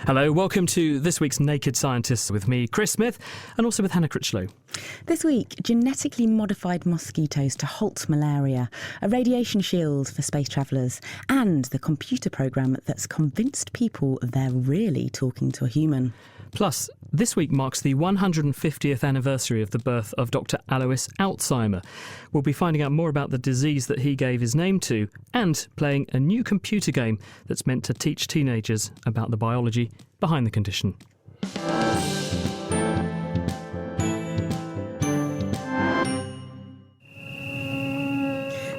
Hello, welcome to this week's Naked Scientists with me, Chris Smith, and also with Hannah Critchlow. This week, genetically modified mosquitoes to halt malaria, a radiation shield for space travellers, and the computer programme that's convinced people they're really talking to a human. Plus, this week marks the 150th anniversary of the birth of Dr. Alois Alzheimer. We'll be finding out more about the disease that he gave his name to and playing a new computer game that's meant to teach teenagers about the biology behind the condition.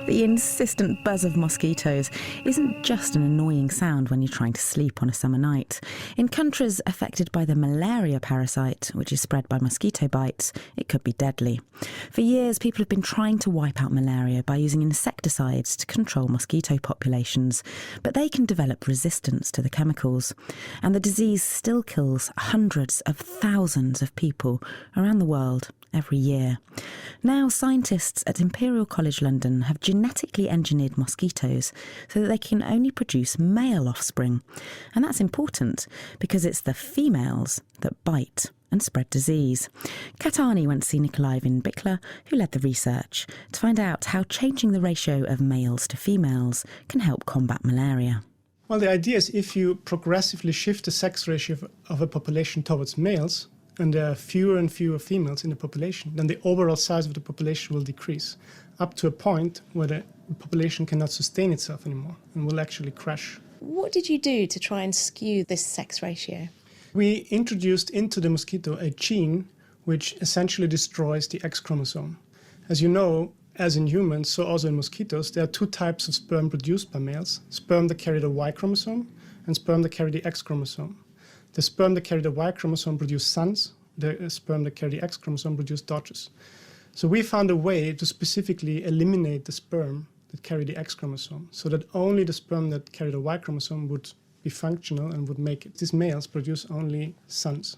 The insistent buzz of mosquitoes isn't just an annoying sound when you're trying to sleep on a summer night. In countries affected by the malaria parasite, which is spread by mosquito bites, it could be deadly. For years, people have been trying to wipe out malaria by using insecticides to control mosquito populations, but they can develop resistance to the chemicals. And the disease still kills hundreds of thousands of people around the world every year. Now, scientists at Imperial College London have genetically engineered mosquitoes so that they can only produce male offspring. And that's important because it's the females that bite and spread disease. Katani went to see Nikolai Bickler, who led the research, to find out how changing the ratio of males to females can help combat malaria. Well, the idea is if you progressively shift the sex ratio of a population towards males, and there are fewer and fewer females in the population, then the overall size of the population will decrease, up to a point where the population cannot sustain itself anymore and will actually crash. What did you do to try and skew this sex ratio? We introduced into the mosquito a gene which essentially destroys the X chromosome. As you know, as in humans, so also in mosquitoes, there are two types of sperm produced by males: sperm that carry the Y chromosome and sperm that carry the X chromosome. The sperm that carry the Y chromosome produce sons, the sperm that carry the X chromosome produce daughters. So we found a way to specifically eliminate the sperm that carry the X chromosome, so that only the sperm that carry the Y chromosome would be functional and would make these males produce only sons.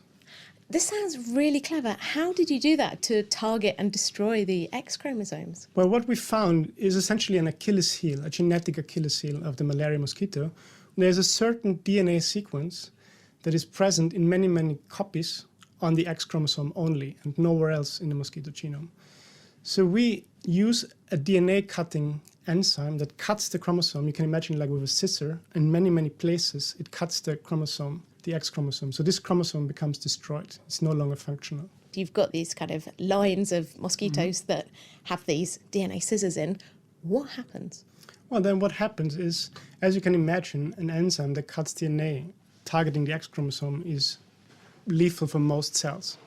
This sounds really clever. How did you do that to target and destroy the X chromosomes? Well, what we found is essentially an Achilles heel, a genetic Achilles heel of the malaria mosquito. There's a certain DNA sequence that is present in many, many copies on the X chromosome only and nowhere else in the mosquito genome. So we use a DNA cutting enzyme that cuts the chromosome. You can imagine like with a scissor. In many, many places, it cuts the chromosome, the X chromosome. So this chromosome becomes destroyed. It's no longer functional. You've got these kind of lines of mosquitoes that have these DNA scissors in. What happens? Well, then what happens is, as you can imagine, an enzyme that cuts DNA targeting the X chromosome is lethal for most cells.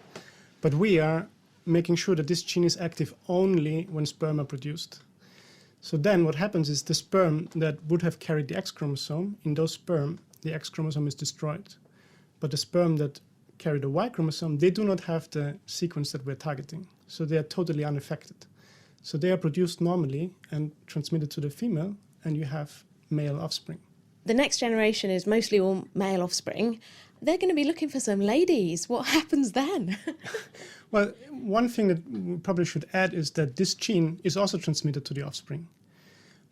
But we are making sure that this gene is active only when sperm are produced. So then what happens is the sperm that would have carried the X chromosome, in those sperm, the X chromosome is destroyed. But the sperm that carry the Y chromosome, they do not have the sequence that we're targeting. So they are totally unaffected. So they are produced normally and transmitted to the female, and you have male offspring. The next generation is mostly all male offspring. They're going to be looking for some ladies. What happens then? Well, one thing that we probably should add is that this gene is also transmitted to the offspring,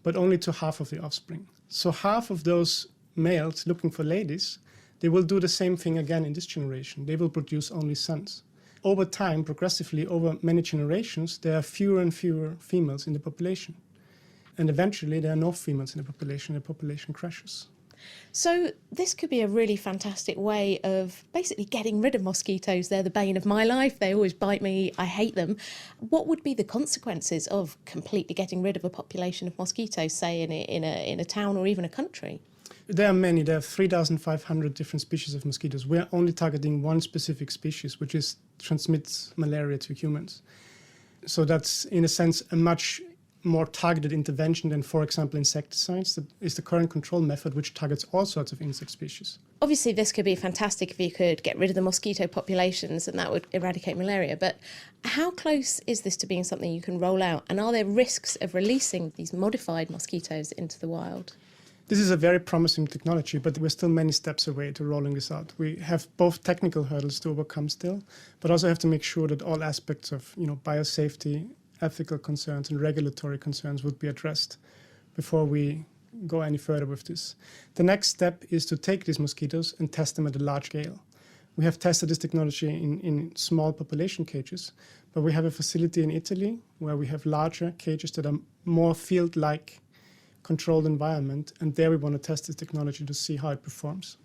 but only to half of the offspring. So half of those males looking for ladies, they will do the same thing again in this generation. They will produce only sons. Over time, progressively, over many generations, there are fewer and fewer females in the population. And eventually, there are no females in the population crashes. So this could be a really fantastic way of basically getting rid of mosquitoes. They're the bane of my life. They always bite me. I hate them. What would be the consequences of completely getting rid of a population of mosquitoes, say in a town or even a country? There are many. There are 3,500 different species of mosquitoes. We're only targeting one specific species, which transmits malaria to humans. So that's, in a sense, a much more targeted intervention than, for example, insecticides. That is the current control method, which targets all sorts of insect species. Obviously, this could be fantastic if you could get rid of the mosquito populations and that would eradicate malaria. But how close is this to being something you can roll out? And are there risks of releasing these modified mosquitoes into the wild? This is a very promising technology, but we're still many steps away to rolling this out. We have both technical hurdles to overcome still, but also have to make sure that all aspects of biosafety, ethical concerns and regulatory concerns would be addressed before we go any further with this. The next step is to take these mosquitoes and test them at a large scale. We have tested this technology in small population cages, but we have a facility in Italy where we have larger cages that are more field-like controlled environment, and there we want to test this technology to see how it performs.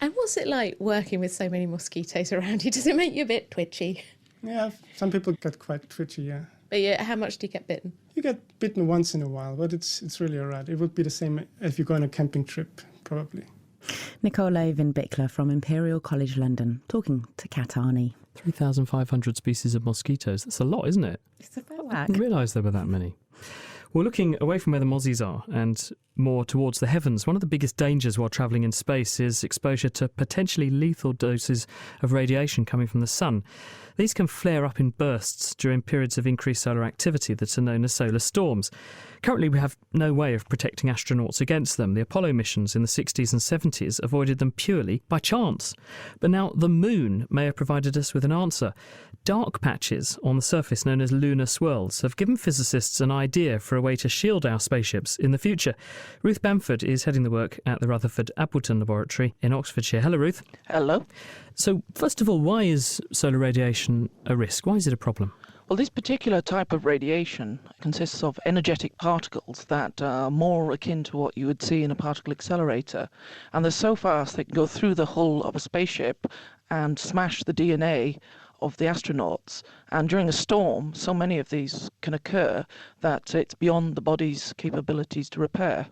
And what's it like working with so many mosquitoes around you? Does it make you a bit twitchy? Yeah, some people get quite twitchy, yeah. But yeah, how much do you get bitten? You get bitten once in a while, but it's really all right. It would be the same if you go on a camping trip, probably. Nicola Vinbickler from Imperial College London, talking to Kat Arney. 3,500 species of mosquitoes. That's a lot, isn't it? It's a fair I whack. didn't realise there were that many. Well, looking away from where the mozzies are and more towards the heavens, one of the biggest dangers while travelling in space is exposure to potentially lethal doses of radiation coming from the sun. These can flare up in bursts during periods of increased solar activity that are known as solar storms. Currently, we have no way of protecting astronauts against them. The Apollo missions in the 60s and 70s avoided them purely by chance. But now the moon may have provided us with an answer. Dark patches on the surface known as lunar swirls have given physicists an idea for a way to shield our spaceships in the future. Ruth Bamford is heading the work at the Rutherford Appleton Laboratory in Oxfordshire. Hello, Ruth. Hello. So, first of all, why is solar radiation a risk? Why is it a problem? Well, this particular type of radiation consists of energetic particles that are more akin to what you would see in a particle accelerator. And they're so fast they can go through the hull of a spaceship and smash the DNA of the astronauts. And during a storm, so many of these can occur that it's beyond the body's capabilities to repair.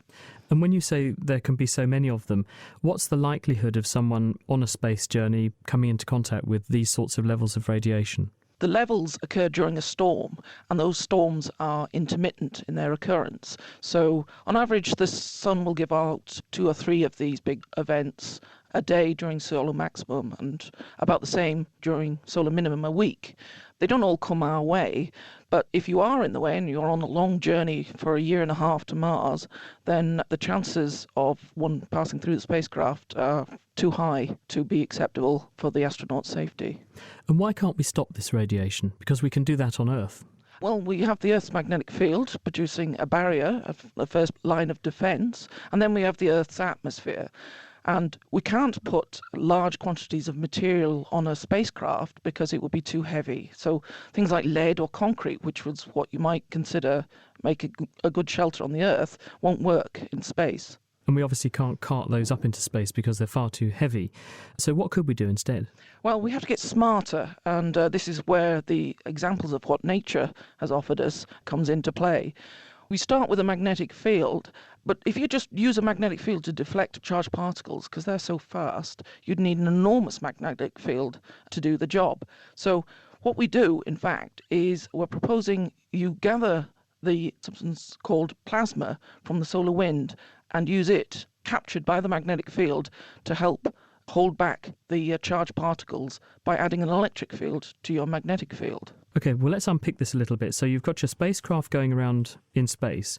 And when you say there can be so many of them, what's the likelihood of someone on a space journey coming into contact with these sorts of levels of radiation? The levels occur during a storm, and those storms are intermittent in their occurrence. So, on average, the sun will give out 2 or 3 of these big events a day during solar maximum, and about the same during solar minimum a week. They don't all come our way, but if you are in the way and you're on a long journey for 1.5 years to Mars, then the chances of one passing through the spacecraft are too high to be acceptable for the astronaut's safety. And why can't we stop this radiation? Because we can do that on Earth. Well, we have the Earth's magnetic field producing a barrier, the first line of defence, and then we have the Earth's atmosphere. And we can't put large quantities of material on a spacecraft because it would be too heavy. So things like lead or concrete, which was what you might consider make a good shelter on the Earth, won't work in space. And we obviously can't cart those up into space because they're far too heavy. So what could we do instead? Well, we have to get smarter, and this is where the examples of what nature has offered us comes into play. We start with a magnetic field, but if you just use a magnetic field to deflect charged particles, because they're so fast, you'd need an enormous magnetic field to do the job. So what we do, in fact, is we're proposing you gather the substance called plasma from the solar wind and use it, captured by the magnetic field, to help hold back the charged particles by adding an electric field to your magnetic field. OK, well, let's unpick this a little bit. So you've got your spacecraft going around in space.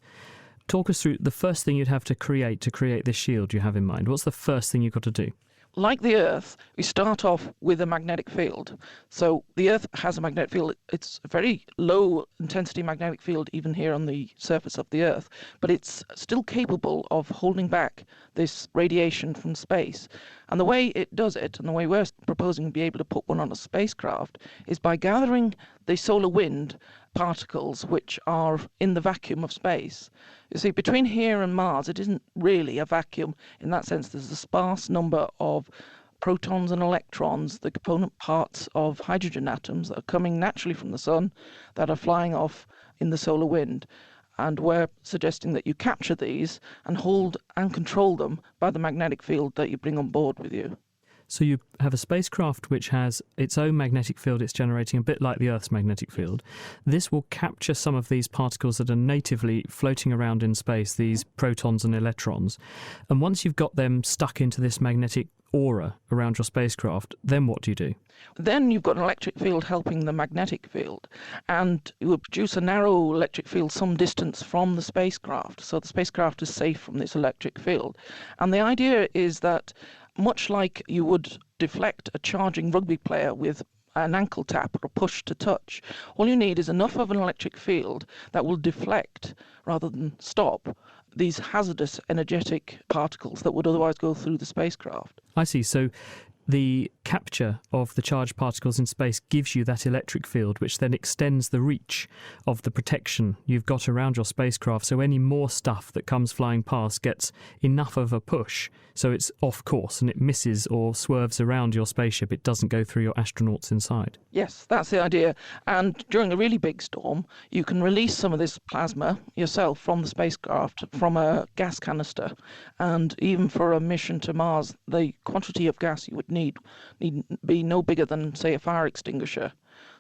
Talk us through the first thing you'd have to create this shield you have in mind. What's the first thing you've got to do? Like the Earth, we start off with a magnetic field. So the Earth has a magnetic field. It's a very low intensity magnetic field even here on the surface of the Earth, but it's still capable of holding back this radiation from space. And the way it does it, and the way we're proposing to be able to put one on a spacecraft, is by gathering the solar wind particles which are in the vacuum of space. You see, between here and Mars, it isn't really a vacuum. In that sense, there's a sparse number of protons and electrons, the component parts of hydrogen atoms that are coming naturally from the sun, that are flying off in the solar wind. And we're suggesting that you capture these and hold and control them by the magnetic field that you bring on board with you. So you have a spacecraft which has its own magnetic field it's generating, a bit like the Earth's magnetic field. This will capture some of these particles that are natively floating around in space, these protons and electrons. And once you've got them stuck into this magnetic aura around your spacecraft, then what do you do? Then you've got an electric field helping the magnetic field, and you will produce a narrow electric field some distance from the spacecraft, so the spacecraft is safe from this electric field. And the idea is that much like you would deflect a charging rugby player with an ankle tap or a push to touch, all you need is enough of an electric field that will deflect rather than stop these hazardous energetic particles that would otherwise go through the spacecraft. I see. So the capture of the charged particles in space gives you that electric field, which then extends the reach of the protection you've got around your spacecraft. So any more stuff that comes flying past gets enough of a push, so it's off course and it misses or swerves around your spaceship. It doesn't go through your astronauts inside. Yes, that's the idea. And during a really big storm, you can release some of this plasma yourself from the spacecraft, from a gas canister. And even for a mission to Mars, the quantity of gas you would need be no bigger than, say, a fire extinguisher.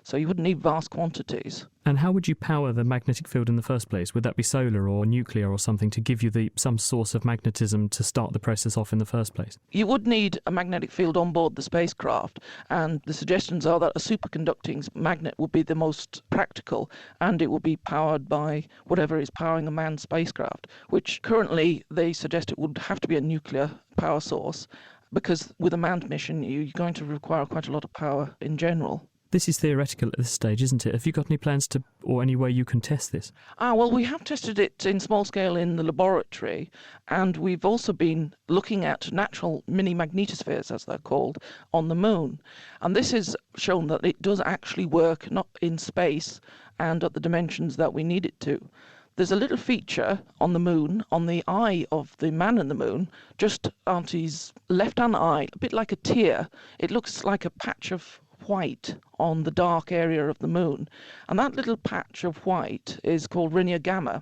So you wouldn't need vast quantities. And how would you power the magnetic field in the first place? Would that be solar or nuclear or something to give you some source of magnetism to start the process off in the first place? You would need a magnetic field on board the spacecraft, and the suggestions are that a superconducting magnet would be the most practical, and it would be powered by whatever is powering a manned spacecraft, which currently they suggest it would have to be a nuclear power source, because with a manned mission you're going to require quite a lot of power in general. This is theoretical at this stage, isn't it? Have you got any plans to, or any way you can test this? Well, we have tested it in small scale in the laboratory, and we've also been looking at natural mini magnetospheres, as they're called, on the moon. And this has shown that it does actually work, not in space and at the dimensions that we need it to. There's a little feature on the moon, on the eye of the man in the moon, just on his left-hand eye, a bit like a tear. It looks like a patch of white on the dark area of the moon, and that little patch of white is called Rhynia Gamma,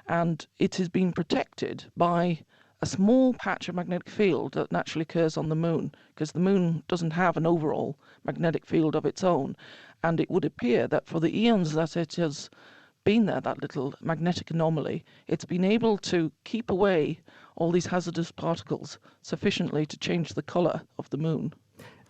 and it has been protected by a small patch of magnetic field that naturally occurs on the moon, because the moon doesn't have an overall magnetic field of its own, and it would appear that for the eons that it has been there, that little magnetic anomaly, it's been able to keep away all these hazardous particles sufficiently to change the colour of the moon.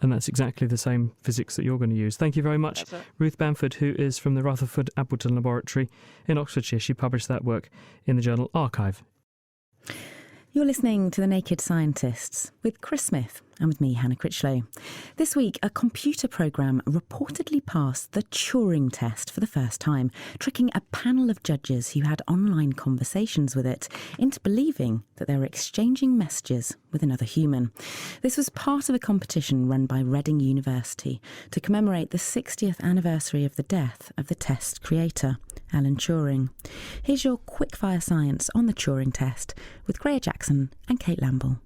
And that's exactly the same physics that you're going to use. Thank you very much, Ruth Bamford, who is from the Rutherford Appleton Laboratory in Oxfordshire. She published that work in the journal Archive. You're listening to The Naked Scientists with Chris Smith and with me, Hannah Critchlow. This week, a computer programme reportedly passed the Turing test for the first time, tricking a panel of judges who had online conversations with it into believing that they were exchanging messages with another human. This was part of a competition run by Reading University to commemorate the 60th anniversary of the death of the test creator, Alan Turing. Here's your quickfire science on the Turing test with Greer Jackson and Kate Lamble.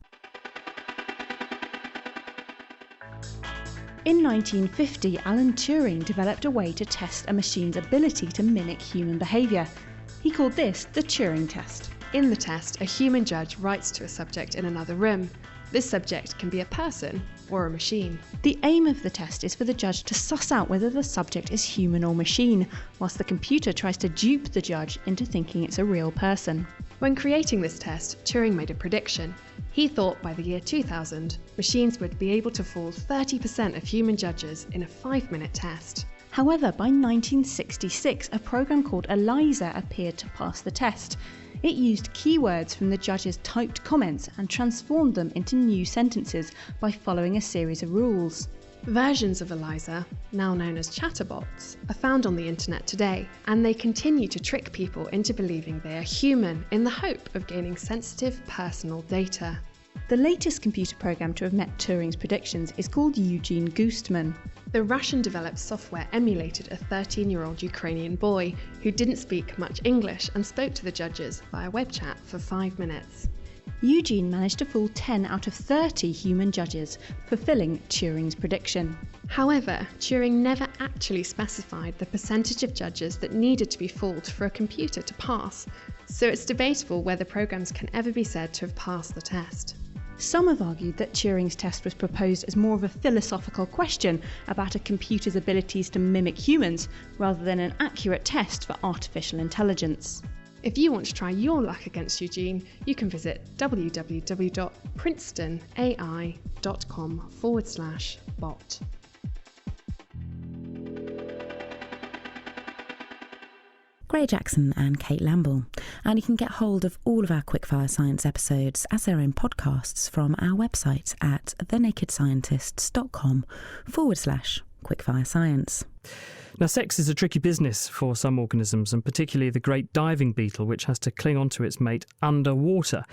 In 1950, Alan Turing developed a way to test a machine's ability to mimic human behaviour. He called this the Turing test. In the test, a human judge writes to a subject in another room. This subject can be a person or a machine. The aim of the test is for the judge to suss out whether the subject is human or machine, whilst the computer tries to dupe the judge into thinking it's a real person. When creating this test, Turing made a prediction. He thought by the year 2000, machines would be able to fool 30% of human judges in a 5-minute test. However, by 1966, a program called ELIZA appeared to pass the test. It used keywords from the judge's typed comments and transformed them into new sentences by following a series of rules. Versions of ELIZA, now known as chatterbots, are found on the internet today, and they continue to trick people into believing they are human in the hope of gaining sensitive personal data. The latest computer program to have met Turing's predictions is called Eugene Goostman. The Russian-developed software emulated a 13-year-old Ukrainian boy who didn't speak much English and spoke to the judges via web chat for 5 minutes. Eugene managed to fool 10 out of 30 human judges, fulfilling Turing's prediction. However, Turing never actually specified the percentage of judges that needed to be fooled for a computer to pass, so it's debatable whether programs can ever be said to have passed the test. Some have argued that Turing's test was proposed as more of a philosophical question about a computer's abilities to mimic humans, rather than an accurate test for artificial intelligence. If you want to try your luck against Eugene, you can visit www.princetonai.com/bot. Greer Jackson and Kate Lamble. And you can get hold of all of our Quickfire Science episodes as their own podcasts from our website at thenakedscientists.com/Quickfire Science. Now, sex is a tricky business for some organisms, and particularly the great diving beetle, which has to cling onto its mate underwater.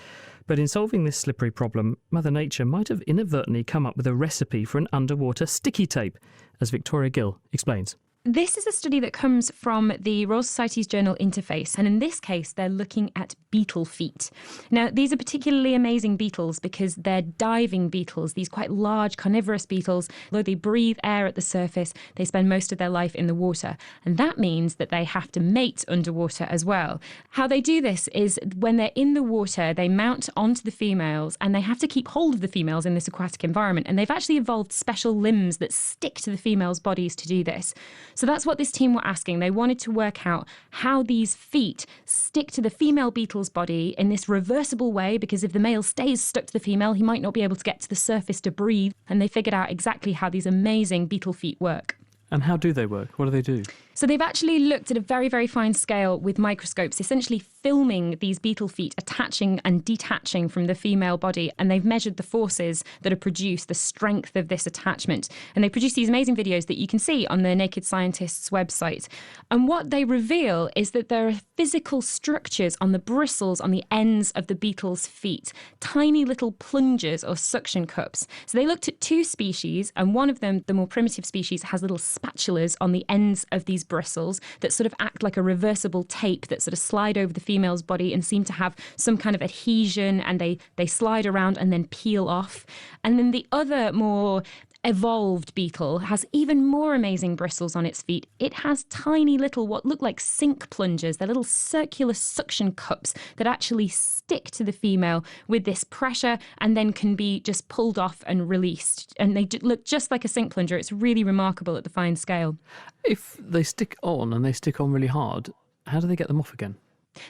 But in solving this slippery problem, Mother Nature might have inadvertently come up with a recipe for an underwater sticky tape, as Victoria Gill explains. This is a study that comes from the Royal Society's journal Interface, and in this case, they're looking at beetle feet. Now, these are particularly amazing beetles because they're diving beetles, these quite large carnivorous beetles. Although they breathe air at the surface, they spend most of their life in the water, and that means that they have to mate underwater as well. How they do this is when they're in the water, they mount onto the females, and they have to keep hold of the females in this aquatic environment, and they've actually evolved special limbs that stick to the females' bodies to do this. So that's what this team were asking. They wanted to work out how these feet stick to the female beetle's body in this reversible way, because if the male stays stuck to the female, he might not be able to get to the surface to breathe. And they figured out exactly how these amazing beetle feet work. And how do they work? What do they do? So they've actually looked at a very, very fine scale with microscopes, essentially filming these beetle feet attaching and detaching from the female body. And they've measured the forces that are produced, the strength of this attachment. And they produce these amazing videos that you can see on the Naked Scientist's website. And what they reveal is that there are physical structures on the bristles on the ends of the beetle's feet, tiny little plungers or suction cups. So they looked at 2 species, and one of them, the more primitive species, has little spatulas on the ends of these bristles that sort of act like a reversible tape that sort of slide over the female's body and seem to have some kind of adhesion, and they slide around and then peel off. And then the other more evolved beetle has even more amazing bristles on its feet. It has tiny little what look like sink plungers. They're little circular suction cups that actually stick to the female with this pressure and then can be just pulled off and released. And they look just like a sink plunger. It's really remarkable at the fine scale. If they stick on and they stick on really hard, how do they get them off again?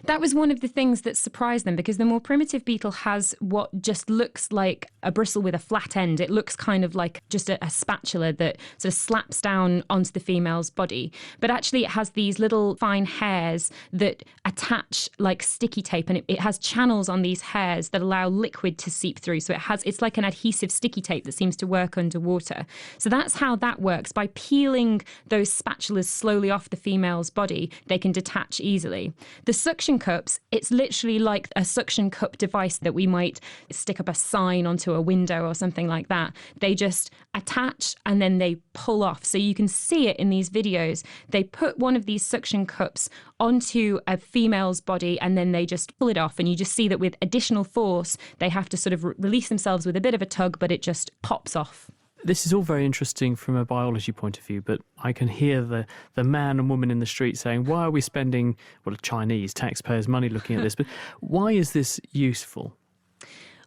That was one of the things that surprised them, because the more primitive beetle has what just looks like a bristle with a flat end. It looks kind of like just a spatula that sort of slaps down onto the female's body. But actually it has these little fine hairs that attach like sticky tape, and it has channels on these hairs that allow liquid to seep through. So it's like an adhesive sticky tape that seems to work underwater. So that's how that works. By peeling those spatulas slowly off the female's body, they can detach easily. The suction cups, it's literally like a suction cup device that we might stick up a sign onto a window or something like that. They just attach and then they pull off. So you can see it in these videos. They put one of these suction cups onto a female's body and then they just pull it off. And you just see that with additional force, they have to sort of release themselves with a bit of a tug, but it just pops off. This is all very interesting from a biology point of view, but I can hear the man and woman in the street saying, why are we spending, well, Chinese taxpayers' money looking at this? But why is this useful?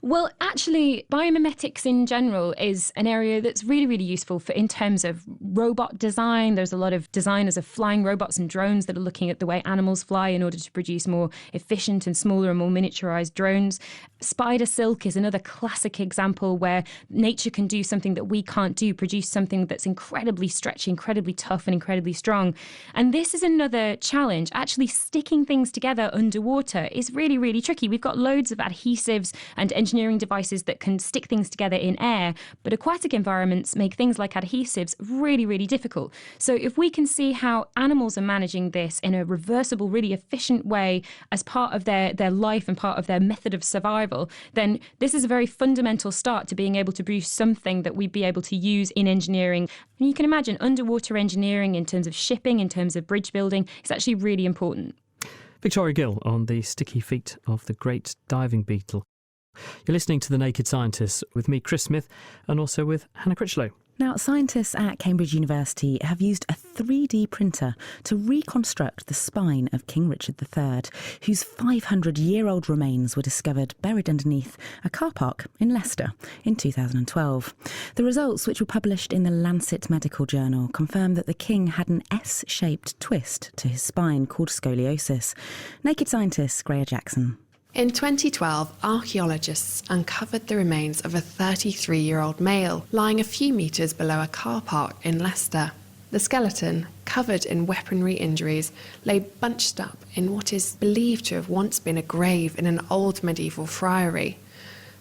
Well, actually, biomimetics in general is an area that's really, really useful in terms of robot design. There's a lot of designers of flying robots and drones that are looking at the way animals fly in order to produce more efficient and smaller and more miniaturized drones. Spider silk is another classic example where nature can do something that we can't do, produce something that's incredibly stretchy, incredibly tough and incredibly strong. And this is another challenge. Actually, sticking things together underwater is really, really tricky. We've got loads of adhesives and engineering devices that can stick things together in air, but aquatic environments make things like adhesives really, really difficult. So if we can see how animals are managing this in a reversible, really efficient way as part of their life and part of their method of survival, then this is a very fundamental start to being able to produce something that we'd be able to use in engineering. And you can imagine underwater engineering in terms of shipping, in terms of bridge building, is actually really important. Victoria Gill on the sticky feet of the great diving beetle. You're listening to The Naked Scientists with me, Chris Smith, and also with Hannah Critchlow. Now, scientists at Cambridge University have used a 3D printer to reconstruct the spine of King Richard III, whose 500-year-old remains were discovered buried underneath a car park in Leicester in 2012. The results, which were published in the Lancet Medical Journal, confirm that the king had an S-shaped twist to his spine called scoliosis. Naked Scientist's Greer Jackson. In 2012, archaeologists uncovered the remains of a 33-year-old male lying a few metres below a car park in Leicester. The skeleton, covered in weaponry injuries, lay bunched up in what is believed to have once been a grave in an old medieval friary.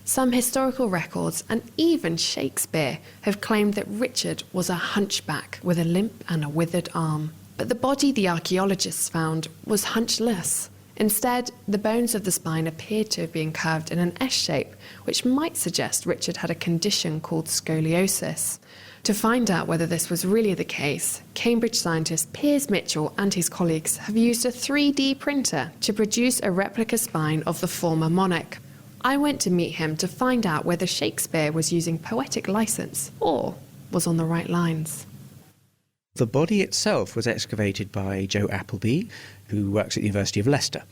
Some historical records and even Shakespeare have claimed that Richard was a hunchback with a limp and a withered arm. But the body the archaeologists found was hunchless. Instead, the bones of the spine appeared to have been curved in an S shape, which might suggest Richard had a condition called scoliosis. To find out whether this was really the case, Cambridge scientist Piers Mitchell and his colleagues have used a 3D printer to produce a replica spine of the former monarch. I went to meet him to find out whether Shakespeare was using poetic license or was on the right lines. The body itself was excavated by Jo Appleby, who works at the University of Leicester.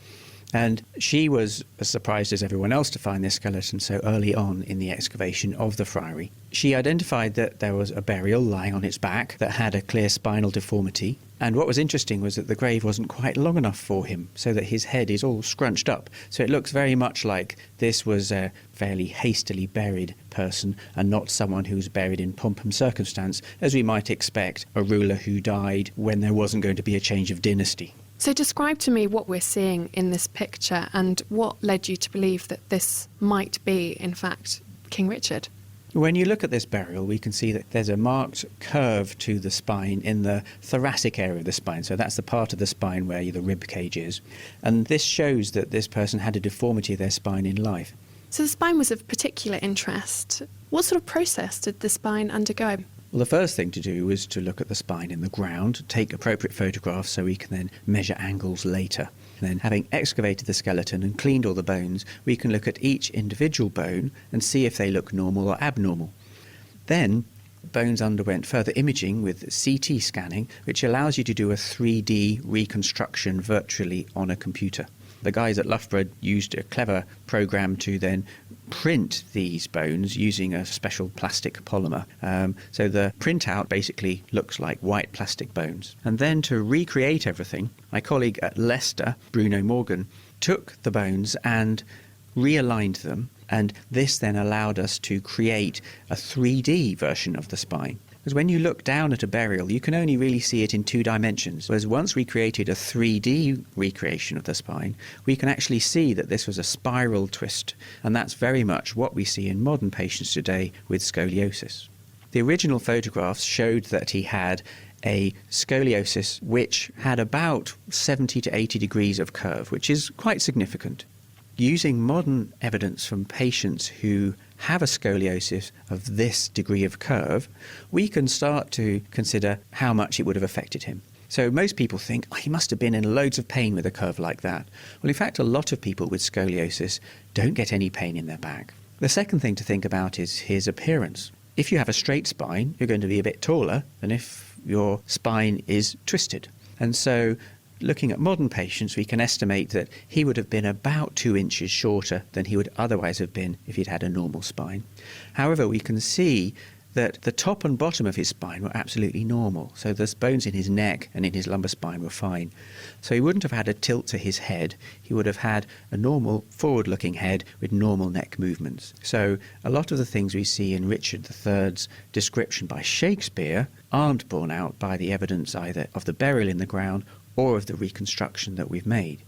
And she was as surprised as everyone else to find this skeleton so early on in the excavation of the friary. She identified that there was a burial lying on its back that had a clear spinal deformity. And what was interesting was that the grave wasn't quite long enough for him, so that his head is all scrunched up. So it looks very much like this was a fairly hastily buried person and not someone who was buried in pomp and circumstance, as we might expect a ruler who died when there wasn't going to be a change of dynasty. So describe to me what we're seeing in this picture and what led you to believe that this might be, in fact, King Richard. When you look at this burial, we can see that there's a marked curve to the spine in the thoracic area of the spine. So that's the part of the spine where the rib cage is. And this shows that this person had a deformity of their spine in life. So the spine was of particular interest. What sort of process did the spine undergo? Well, the first thing to do is to look at the spine in the ground, take appropriate photographs so we can then measure angles later. And then, having excavated the skeleton and cleaned all the bones, we can look at each individual bone and see if they look normal or abnormal. Then, bones underwent further imaging with CT scanning, which allows you to do a 3D reconstruction virtually on a computer. The guys at Loughborough used a clever program to then print these bones using a special plastic polymer. So the printout basically looks like white plastic bones. And then to recreate everything, my colleague at Leicester, Bruno Morgan, took the bones and realigned them. And this then allowed us to create a 3D version of the spine. Because when you look down at a burial, you can only really see it in 2 dimensions. Whereas once we created a 3D recreation of the spine, we can actually see that this was a spiral twist. And that's very much what we see in modern patients today with scoliosis. The original photographs showed that he had a scoliosis which had about 70 to 80 degrees of curve, which is quite significant. Using modern evidence from patients who have a scoliosis of this degree of curve, we can start to consider how much it would have affected him. So most people think, he must have been in loads of pain with a curve like that. Well, in fact, a lot of people with scoliosis don't get any pain in their back. The second thing to think about is his appearance. If you have a straight spine, you're going to be a bit taller than if your spine is twisted. And so looking at modern patients, we can estimate that he would have been about 2 inches shorter than he would otherwise have been if he'd had a normal spine. However, we can see that the top and bottom of his spine were absolutely normal. So the bones in his neck and in his lumbar spine were fine. So he wouldn't have had a tilt to his head. He would have had a normal forward-looking head with normal neck movements. So a lot of the things we see in Richard III's description by Shakespeare aren't borne out by the evidence either of the burial in the ground or of the reconstruction that we've made.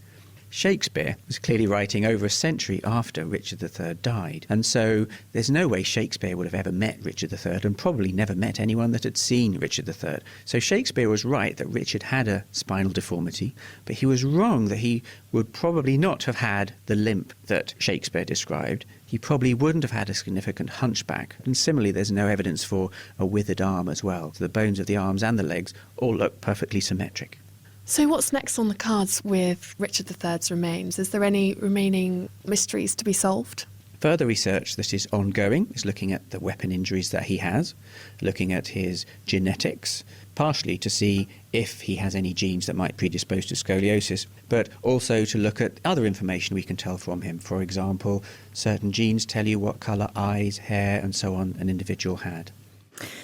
Shakespeare was clearly writing over a century after Richard III died, and so there's no way Shakespeare would have ever met Richard III and probably never met anyone that had seen Richard III. So Shakespeare was right that Richard had a spinal deformity, but he was wrong that he would probably not have had the limp that Shakespeare described. He probably wouldn't have had a significant hunchback, and similarly there's no evidence for a withered arm as well. So the bones of the arms and the legs all look perfectly symmetric. So what's next on the cards with Richard III's remains? Is there any remaining mysteries to be solved? Further research that is ongoing is looking at the weapon injuries that he has, looking at his genetics, partially to see if he has any genes that might predispose to scoliosis, but also to look at other information we can tell from him. For example, certain genes tell you what colour eyes, hair and so on an individual had.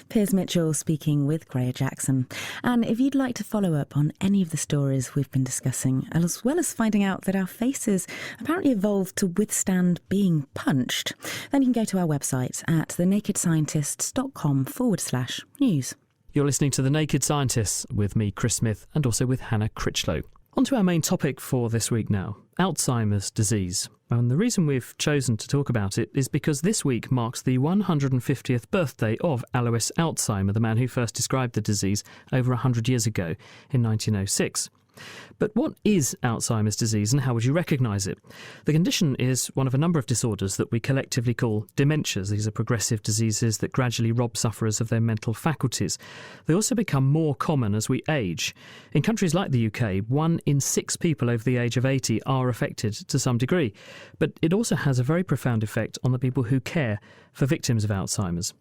Piers Mitchell speaking with Greer Jackson. And if you'd like to follow up on any of the stories we've been discussing, as well as finding out that our faces apparently evolved to withstand being punched, then you can go to our website at thenakedscientists.com/news. You're listening to The Naked Scientists with me, Chris Smith, and also with Hannah Critchlow. On to our main topic for this week now. Alzheimer's disease. And the reason we've chosen to talk about it is because this week marks the 150th birthday of Alois Alzheimer, the man who first described the disease over 100 years ago in 1906. But what is Alzheimer's disease and how would you recognise it? The condition is one of a number of disorders that we collectively call dementias. These are progressive diseases that gradually rob sufferers of their mental faculties. They also become more common as we age. In countries like the UK, 1 in 6 people over the age of 80 are affected to some degree. But it also has a very profound effect on the people who care for victims of Alzheimer's.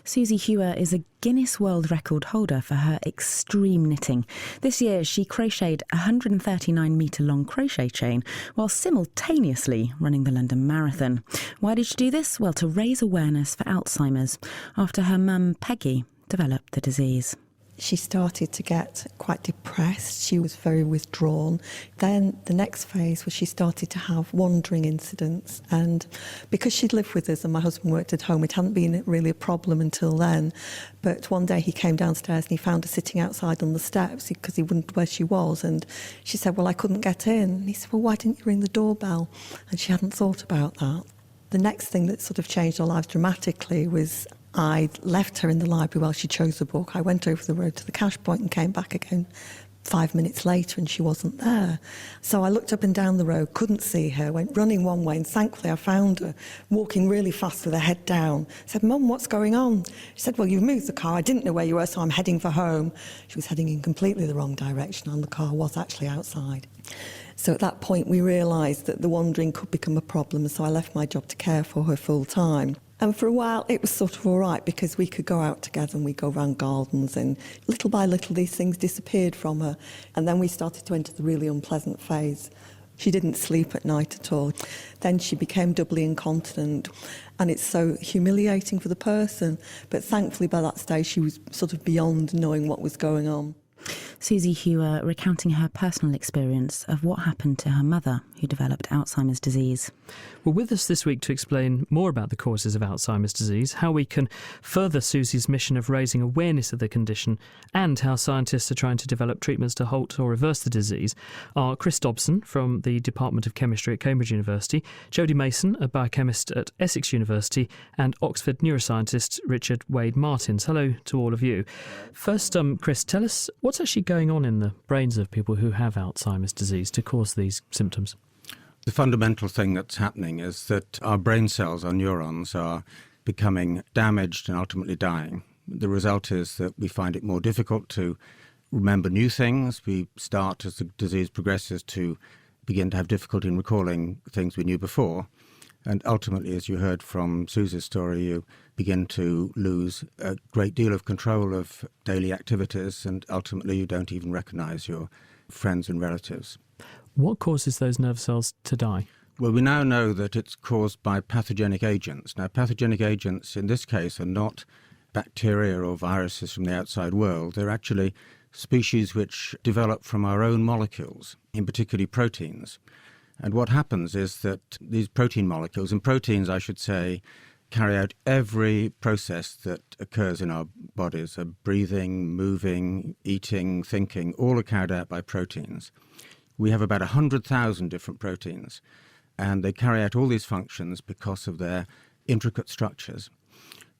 Susie Hewer is a Guinness World Record holder for her extreme knitting. This year she crocheted a 139-metre-long crochet chain while simultaneously running the London Marathon. Why did she do this? Well, to raise awareness for Alzheimer's after her mum, Peggy, developed the disease. She started to get quite depressed. She was very withdrawn. Then the next phase was she started to have wandering incidents. And because she'd lived with us and my husband worked at home, it hadn't been really a problem until then. But one day he came downstairs and he found her sitting outside on the steps because he wouldn't know where she was. And she said, well, I couldn't get in. And he said, well, why didn't you ring the doorbell? And she hadn't thought about that. The next thing that sort of changed our lives dramatically was I left her in the library while she chose a book. I went over the road to the cash point and came back again 5 minutes later and she wasn't there. So I looked up and down the road, couldn't see her, went running one way and thankfully I found her walking really fast with her head down. I said, Mum, what's going on? She said, well, you've moved the car. I didn't know where you were, so I'm heading for home. She was heading in completely the wrong direction and the car was actually outside. So at that point we realised that the wandering could become a problem, so I left my job to care for her full time. And for a while it was sort of all right because we could go out together and we'd go around gardens and little by little these things disappeared from her. And then we started to enter the really unpleasant phase. She didn't sleep at night at all. Then she became doubly incontinent and it's so humiliating for the person. But thankfully by that stage she was sort of beyond knowing what was going on. Susie Hewer recounting her personal experience of what happened to her mother who developed Alzheimer's disease. Well, with us this week to explain more about the causes of Alzheimer's disease, how we can further Susie's mission of raising awareness of the condition, and how scientists are trying to develop treatments to halt or reverse the disease, are Chris Dobson from the Department of Chemistry at Cambridge University, Jodie Mason, a biochemist at Essex University, and Oxford neuroscientist Richard Wade-Martins. Hello to all of you. First, Chris, tell us what's actually going on in the brains of people who have Alzheimer's disease to cause these symptoms. The fundamental thing that's happening is that our brain cells, our neurons, are becoming damaged and ultimately dying. The result is that we find it more difficult to remember new things. We start, as the disease progresses, to begin to have difficulty in recalling things we knew before. And ultimately, as you heard from Susie's story, you begin to lose a great deal of control of daily activities, and ultimately you don't even recognise your friends and relatives. What causes those nerve cells to die? Well, we now know that it's caused by pathogenic agents. Now, pathogenic agents in this case are not bacteria or viruses from the outside world. They're actually species which develop from our own molecules, in particular proteins. And what happens is that these protein molecules, and proteins, I should say, carry out every process that occurs in our bodies. So breathing, moving, eating, thinking, all are carried out by proteins. We have about 100,000 different proteins, and they carry out all these functions because of their intricate structures.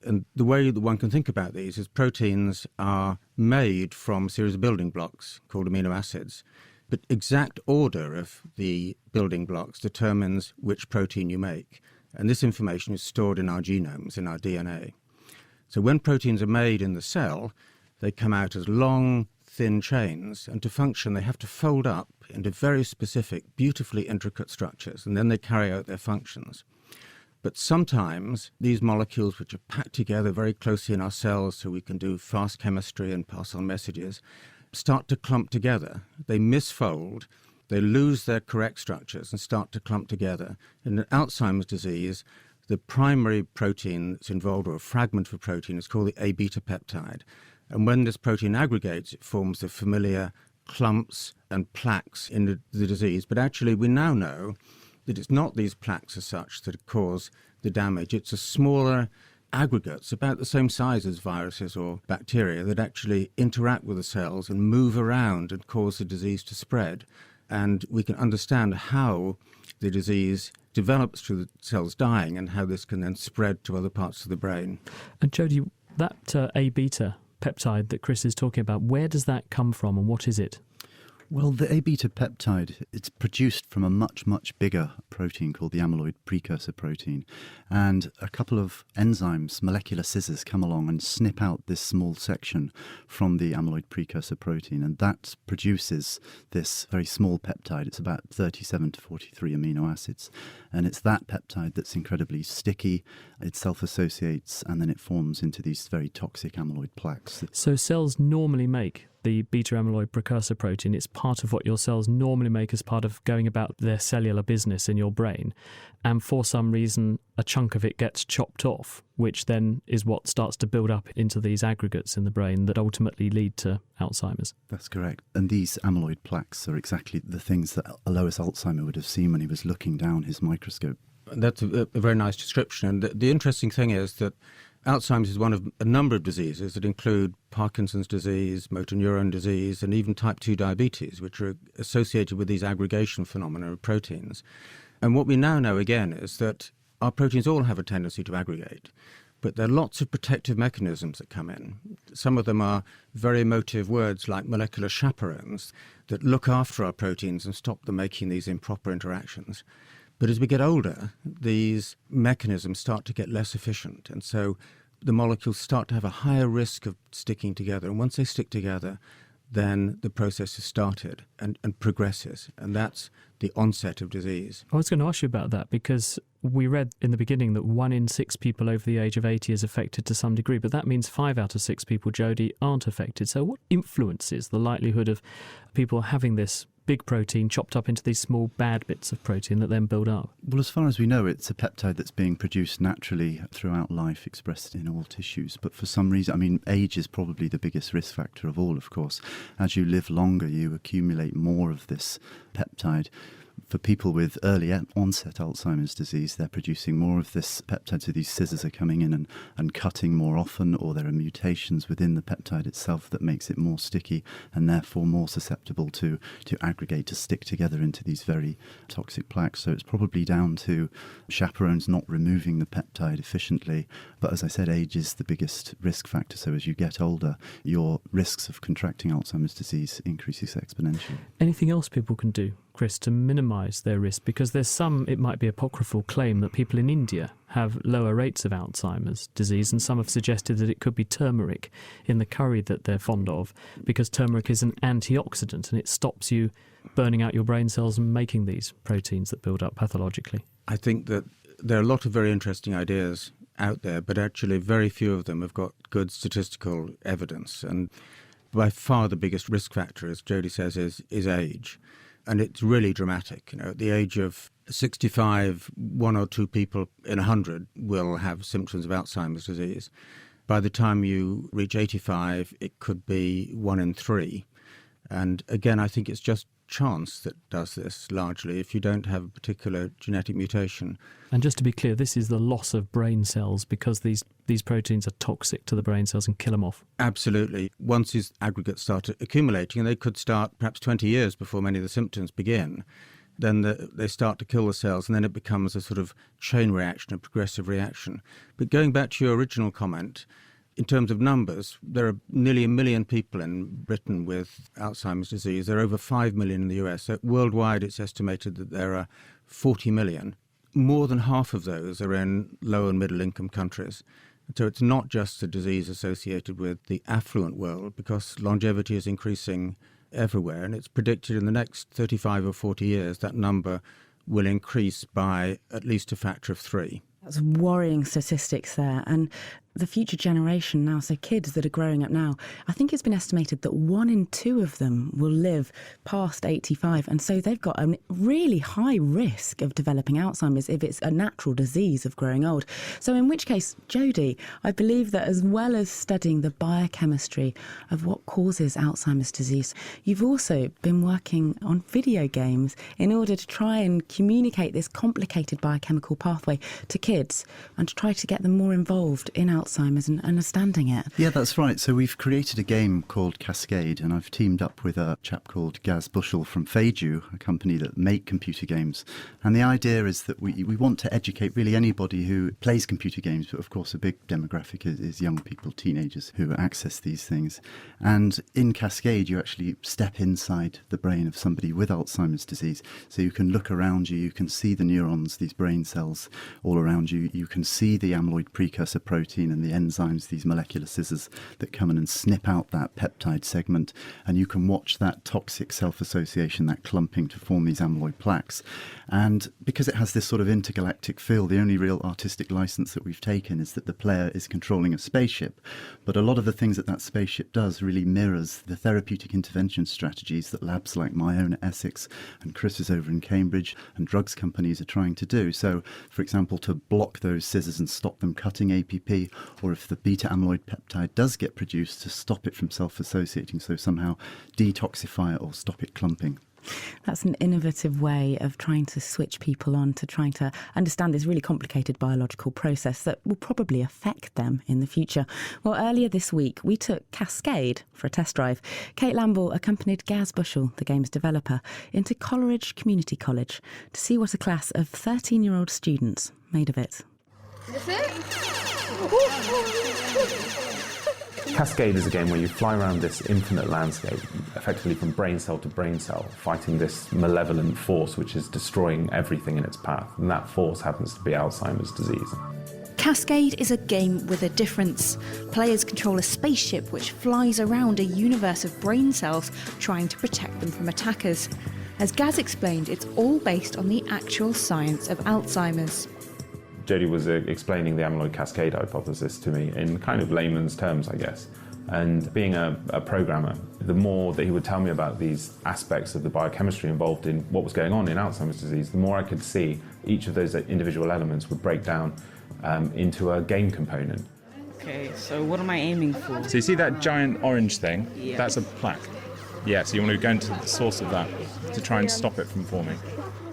And the way that one can think about these is proteins are made from a series of building blocks called amino acids. But exact order of the building blocks determines which protein you make. And this information is stored in our genomes, in our DNA. So when proteins are made in the cell, they come out as long, thin chains, and to function they have to fold up into very specific, beautifully intricate structures, and then they carry out their functions. But sometimes these molecules, which are packed together very closely in our cells so we can do fast chemistry and pass on messages, start to clump together. They misfold, they lose their correct structures and start to clump together. In Alzheimer's disease, the primary protein that's involved, or a fragment of a protein, is called the A-beta peptide. And when this protein aggregates, it forms the familiar clumps and plaques in the disease. But actually, we now know that it's not these plaques as such that cause the damage. It's a smaller aggregates, about the same size as viruses or bacteria, that actually interact with the cells and move around and cause the disease to spread. and we can understand how the disease develops through the cells dying and how this can then spread to other parts of the brain. And Jodie, that A-beta peptide that Chris is talking about, where does that come from and what is it? Well, the A-beta peptide, it's produced from a much, much bigger protein called the amyloid precursor protein. And a couple of enzymes, molecular scissors, come along and snip out this small section from the amyloid precursor protein. And that produces this very small peptide. It's about 37 to 43 amino acids. And it's that peptide that's incredibly sticky. It self-associates and then it forms into these very toxic amyloid plaques. So cells normally make the beta amyloid precursor protein. It's part of what your cells normally make as part of going about their cellular business in your brain. And for some reason, a chunk of it gets chopped off, which then is what starts to build up into these aggregates in the brain that ultimately lead to Alzheimer's. That's correct. And these amyloid plaques are exactly the things that Alois Alzheimer would have seen when he was looking down his microscope. That's a very nice description. And the interesting thing is that Alzheimer's is one of a number of diseases that include Parkinson's disease, motor neuron disease, and even type 2 diabetes, which are associated with these aggregation phenomena of proteins. And what we now know again is that our proteins all have a tendency to aggregate, but there are lots of protective mechanisms that come in. Some of them are very emotive words like molecular chaperones that look after our proteins and stop them making these improper interactions. But as we get older, these mechanisms start to get less efficient, and so the molecules start to have a higher risk of sticking together. And once they stick together, then the process is started and progresses, and that's the onset of disease. I was going to ask you about that because we read in the beginning that 1 in 6 people over the age of 80 is affected to some degree, but that means 5 out of 6 people, Jodie, aren't affected. So what influences the likelihood of people having this big protein chopped up into these small bad bits of protein that then build up? Well, as far as we know, it's a peptide that's being produced naturally throughout life, expressed in all tissues. But for some reason, I mean, age is probably the biggest risk factor of all, of course. As you live longer, you accumulate more of this peptide. For people with early onset Alzheimer's disease, they're producing more of this peptide, so these scissors are coming in and cutting more often, or there are mutations within the peptide itself that makes it more sticky and therefore more susceptible to aggregate, to stick together into these very toxic plaques. So it's probably down to chaperones not removing the peptide efficiently. But as I said, age is the biggest risk factor. So as you get older, your risks of contracting Alzheimer's disease increases exponentially. Anything else people can do, Chris, to minimise their risk? Because there's some, it might be apocryphal claim that people in India have lower rates of Alzheimer's disease, and some have suggested that it could be turmeric in the curry that they're fond of, because turmeric is an antioxidant and it stops you burning out your brain cells and making these proteins that build up pathologically. I think that there are a lot of very interesting ideas out there, but actually very few of them have got good statistical evidence. And by far the biggest risk factor, as Jodie says, is age. And it's really dramatic. You know, at the age of 65, 1 or 2 people in 100 will have symptoms of Alzheimer's disease. By the time you reach 85, it could be 1 in 3. And again, I think it's just chance that does this largely if you don't have a particular genetic mutation. And just to be clear, this is the loss of brain cells because these proteins are toxic to the brain cells and kill them off. Absolutely. Once these aggregates start accumulating, and they could start perhaps 20 years before many of the symptoms begin, then they start to kill the cells, and then it becomes a sort of chain reaction, a progressive reaction. But going back to your original comment, in terms of numbers, there are nearly 1 million people in Britain with Alzheimer's disease. There are over 5 million in the US. So worldwide, it's estimated that there are 40 million. More than half of those are in low and middle income countries. So it's not just a disease associated with the affluent world, because longevity is increasing everywhere. And it's predicted in the next 35 or 40 years that number will increase by at least a factor of 3. That's worrying statistics there. And the future generation now, so kids that are growing up now, I think it's been estimated that 1 in 2 of them will live past 85. And so they've got a really high risk of developing Alzheimer's if it's a natural disease of growing old. So in which case, Jodie, I believe that as well as studying the biochemistry of what causes Alzheimer's disease, you've also been working on video games in order to try and communicate this complicated biochemical pathway to kids and to try to get them more involved in Alzheimer's Alzheimer's and understanding it. Yeah, that's right. So we've created a game called Cascade, and I've teamed up with a chap called Gaz Bushell from Feiju, a company that make computer games. And the idea is that we want to educate really anybody who plays computer games, but of course a big demographic is young people, teenagers who access these things. And in Cascade, you actually step inside the brain of somebody with Alzheimer's disease. So you can look around you, you can see the neurons, these brain cells all around you. You can see the amyloid precursor protein and the enzymes, these molecular scissors that come in and snip out that peptide segment. And you can watch that toxic self-association, that clumping to form these amyloid plaques. And because it has this sort of intergalactic feel, the only real artistic license that we've taken is that the player is controlling a spaceship. But a lot of the things that spaceship does really mirrors the therapeutic intervention strategies that labs like my own at Essex and Chris's over in Cambridge and drugs companies are trying to do. So, for example, to block those scissors and stop them cutting APP, or if the beta amyloid peptide does get produced, to stop it from self-associating, so somehow detoxify it or stop it clumping. That's an innovative way of trying to switch people on to trying to understand this really complicated biological process that will probably affect them in the future. Well, earlier this week, we took Cascade for a test drive. Kate Lamble accompanied Gaz Bushell, the game's developer, into Coleridge Community College to see what a class of 13-year-old students made of it. Is this it? Cascade is a game where you fly around this infinite landscape, effectively from brain cell to brain cell, fighting this malevolent force which is destroying everything in its path, and that force happens to be Alzheimer's disease. Cascade is a game with a difference. Players control a spaceship which flies around a universe of brain cells, trying to protect them from attackers. As Gaz explained, it's all based on the actual science of Alzheimer's. Jodie was explaining the amyloid cascade hypothesis to me in kind of layman's terms, I guess. And being a programmer, the more that he would tell me about these aspects of the biochemistry involved in what was going on in Alzheimer's disease, the more I could see each of those individual elements would break down into a game component. Okay, so what am I aiming for? So you see that giant orange thing? Yeah. That's a plaque. Yeah, so you want to go into the source of that to try and stop it from forming.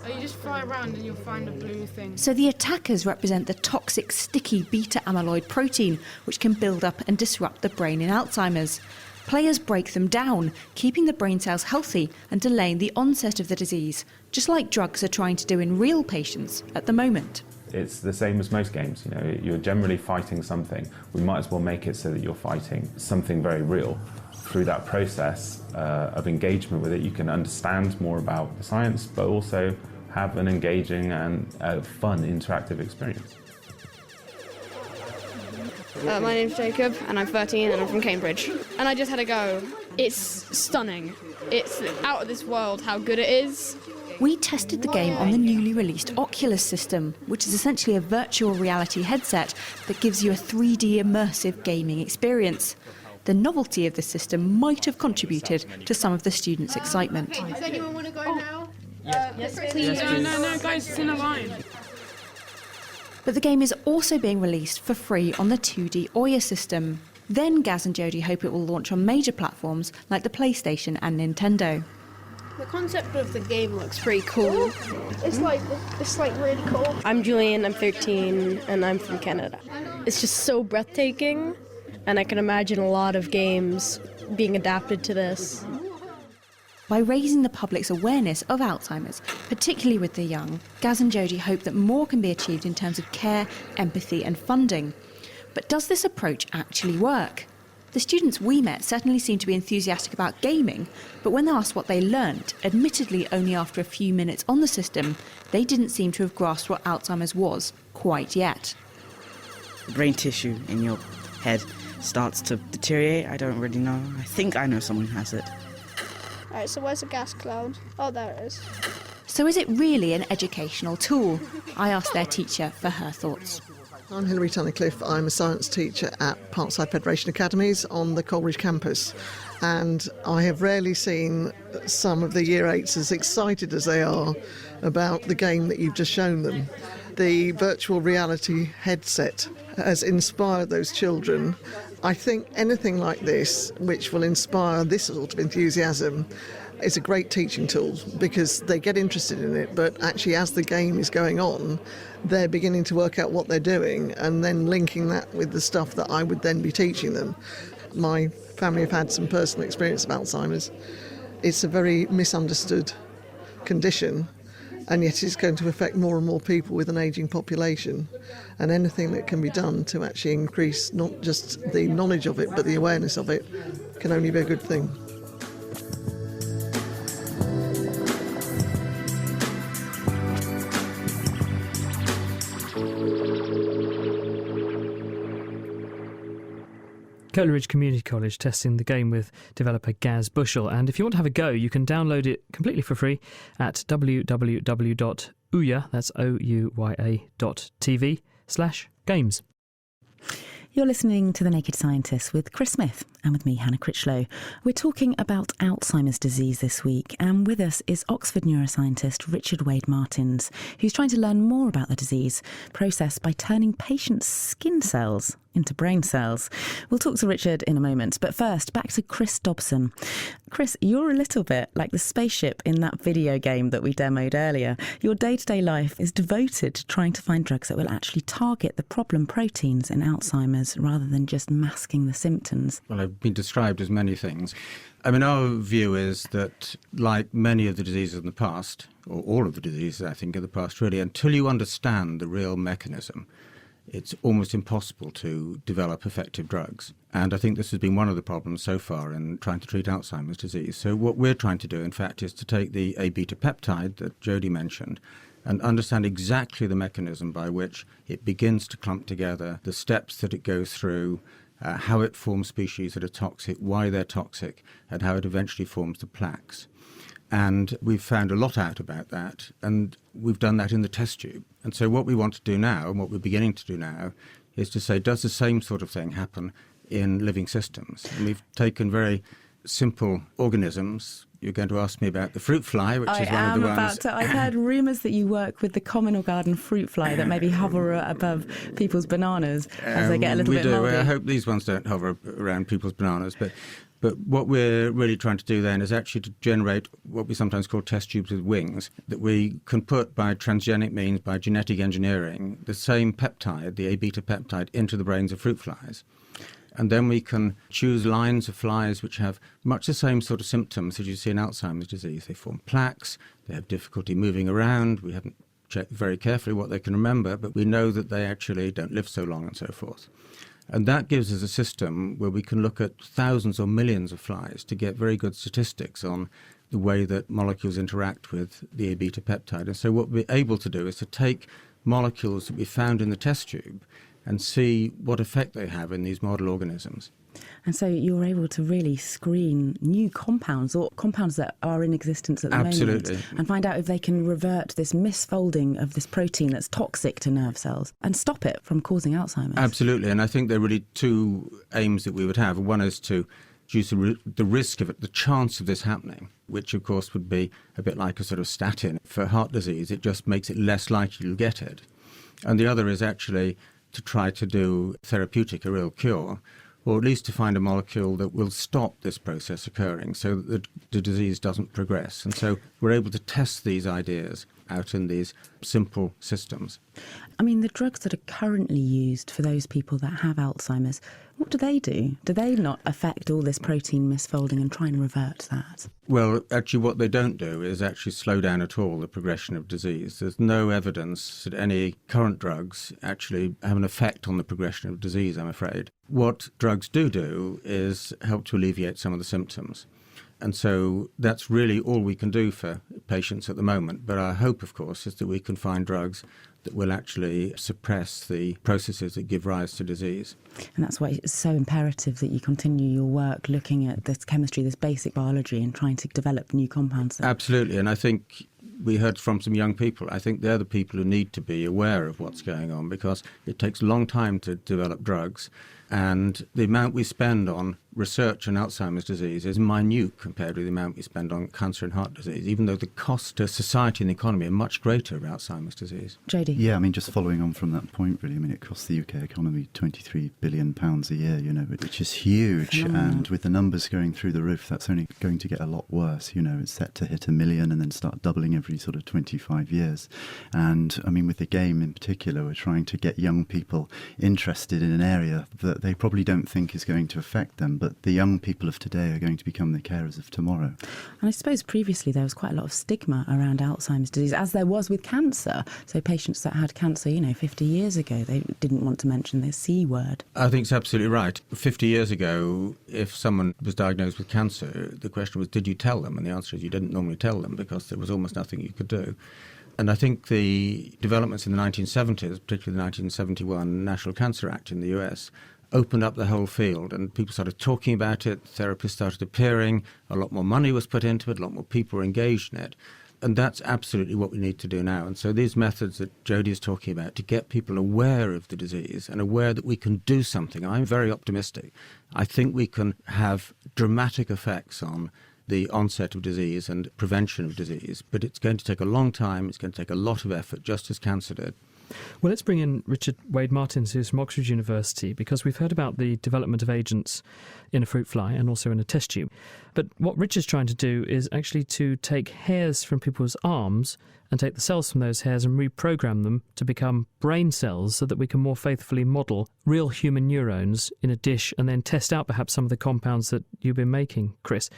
You just fly around and you'll find a blue thing. So the attackers represent the toxic, sticky beta amyloid protein, which can build up and disrupt the brain in Alzheimer's. Players break them down, keeping the brain cells healthy and delaying the onset of the disease, just like drugs are trying to do in real patients at the moment. It's the same as most games, you know, you're generally fighting something. We might as well make it so that you're fighting something very real. Through that process of engagement with it, you can understand more about the science, but also have an engaging and fun interactive experience. My name's Jacob and I'm 13 and I'm from Cambridge. And I just had a go. It's stunning. It's out of this world how good it is. We tested the game on the newly released Oculus system, which is essentially a virtual reality headset that gives you a 3D immersive gaming experience. The novelty of the system might have contributed to some of the students' excitement. Does anyone want to go now? Yes, please. No, guys, it's in a line. But the game is also being released for free on the 2D Oya system. Then Gaz and Jodie hope it will launch on major platforms like the PlayStation and Nintendo. The concept of the game looks pretty cool. It's like really cool. I'm Julian, I'm 13, and I'm from Canada. It's just so breathtaking, and I can imagine a lot of games being adapted to this. By raising the public's awareness of Alzheimer's, particularly with the young, Gaz and Jodie hope that more can be achieved in terms of care, empathy and funding. But does this approach actually work? The students we met certainly seemed to be enthusiastic about gaming, but when asked what they learnt, admittedly only after a few minutes on the system, they didn't seem to have grasped what Alzheimer's was quite yet. Brain tissue in your head starts to deteriorate. I don't really know. I think I know someone who has it. Alright, so where's the gas cloud? Oh, there it is. So is it really an educational tool? I asked their teacher for her thoughts. I'm Hilary Tunnicliffe. I'm a science teacher at Parkside Federation Academies on the Coleridge campus. And I have rarely seen some of the Year 8s as excited as they are about the game that you've just shown them. The virtual reality headset has inspired those children. I think anything like this, which will inspire this sort of enthusiasm, It's a great teaching tool because they get interested in it, but actually as the game is going on, they're beginning to work out what they're doing and then linking that with the stuff that I would then be teaching them. My family have had some personal experience of Alzheimer's. It's a very misunderstood condition, and yet it's going to affect more and more people with an ageing population. And anything that can be done to actually increase not just the knowledge of it, but the awareness of it, can only be a good thing. Coleridge Community College testing the game with developer Gaz Bushell. And if you want to have a go, you can download it completely for free at www.ouya, that's ouya.tv/games. You're listening to The Naked Scientist with Chris Smith and with me, Hannah Critchlow. We're talking about Alzheimer's disease this week, and with us is Oxford neuroscientist Richard Wade-Martins, who's trying to learn more about the disease process by turning patients' skin cells into brain cells. We'll talk to Richard in a moment, but first, back to Chris Dobson. Chris, you're a little bit like the spaceship in that video game that we demoed earlier. Your day-to-day life is devoted to trying to find drugs that will actually target the problem proteins in Alzheimer's rather than just masking the symptoms. Well, I've been described as many things. I mean, our view is that, like many of the diseases in the past, or all of the diseases, I think, in the past, really, until you understand the real mechanism, it's almost impossible to develop effective drugs. And I think this has been one of the problems so far in trying to treat Alzheimer's disease. So what we're trying to do, in fact, is to take the A-beta peptide that Jodie mentioned and understand exactly the mechanism by which it begins to clump together, the steps that it goes through, how it forms species that are toxic, why they're toxic, and how it eventually forms the plaques. And we've found a lot out about that, and we've done that in the test tube. And so what we want to do now, and what we're beginning to do now, is to say, does the same sort of thing happen in living systems? And we've taken very simple organisms. You're going to ask me about the fruit fly, which is one of the ones... I've heard rumours that you work with the common or garden fruit fly that maybe hover above people's bananas as they get a little bit mouldy. I hope these ones don't hover around people's bananas, but what we're really trying to do then is actually to generate what we sometimes call test tubes with wings, that we can put by transgenic means, by genetic engineering, the same peptide, the A-beta peptide, into the brains of fruit flies. And then we can choose lines of flies which have much the same sort of symptoms as you see in Alzheimer's disease. They form plaques, they have difficulty moving around, we haven't checked very carefully what they can remember, but we know that they actually don't live so long and so forth. And that gives us a system where we can look at thousands or millions of flies to get very good statistics on the way that molecules interact with the A-beta peptide. And so what we're able to do is to take molecules that we found in the test tube and see what effect they have in these model organisms. And so you're able to really screen new compounds or compounds that are in existence at the moment and find out if they can revert this misfolding of this protein that's toxic to nerve cells and stop it from causing Alzheimer's. Absolutely, and I think there are really two aims that we would have. One is to reduce the risk of it, the chance of this happening, which of course would be a bit like a sort of statin for heart disease. It just makes it less likely you'll get it. And the other is actually to try to do therapeutic, a real cure, or at least to find a molecule that will stop this process occurring so that the disease doesn't progress. And so we're able to test these ideas out in these simple systems. I mean, the drugs that are currently used for those people that have Alzheimer's, what do they do? Do they not affect all this protein misfolding and try and revert that? Well, actually what they don't do is actually slow down at all the progression of disease. There's no evidence that any current drugs actually have an effect on the progression of disease, I'm afraid. What drugs do is help to alleviate some of the symptoms. And so that's really all we can do for patients at the moment. But our hope, of course, is that we can find drugs that will actually suppress the processes that give rise to disease. And that's why it's so imperative that you continue your work looking at this chemistry, this basic biology, and trying to develop new compounds. Absolutely. And I think we heard from some young people. I think they're the people who need to be aware of what's going on because it takes a long time to develop drugs. And the amount we spend on research on Alzheimer's disease is minute compared with the amount we spend on cancer and heart disease, even though the costs to society and the economy are much greater of Alzheimer's disease. Jodie? Yeah, I mean, just following on from that point, really, I mean, it costs the UK economy £23 billion a year, you know, which is huge. And with the numbers going through the roof, that's only going to get a lot worse. You know, it's set to hit 1 million and then start doubling every sort of 25 years. And, I mean, with the game in particular, we're trying to get young people interested in an area that they probably don't think is going to affect them, but the young people of today are going to become the carers of tomorrow. And I suppose previously there was quite a lot of stigma around Alzheimer's disease, as there was with cancer. So patients that had cancer, 50 years ago, they didn't want to mention the C word. I think it's absolutely right. 50 years ago, if someone was diagnosed with cancer, the question was, did you tell them? And the answer is you didn't normally tell them because there was almost nothing you could do. And I think the developments in the 1970s, particularly the 1971 National Cancer Act in the US, opened up the whole field and people started talking about it, therapists started appearing, a lot more money was put into it, a lot more people were engaged in it. And that's absolutely what we need to do now. And so these methods that Jodie is talking about, to get people aware of the disease and aware that we can do something, I'm very optimistic. I think we can have dramatic effects on the onset of disease and prevention of disease, but it's going to take a long time, it's going to take a lot of effort, just as cancer did. Well, let's bring in Richard Wade-Martins, who's from Oxford University, because we've heard about the development of agents in a fruit fly and also in a test tube. But what Richard's trying to do is actually to take hairs from people's arms and take the cells from those hairs and reprogram them to become brain cells so that we can more faithfully model real human neurons in a dish and then test out perhaps some of the compounds that you've been making, Chris.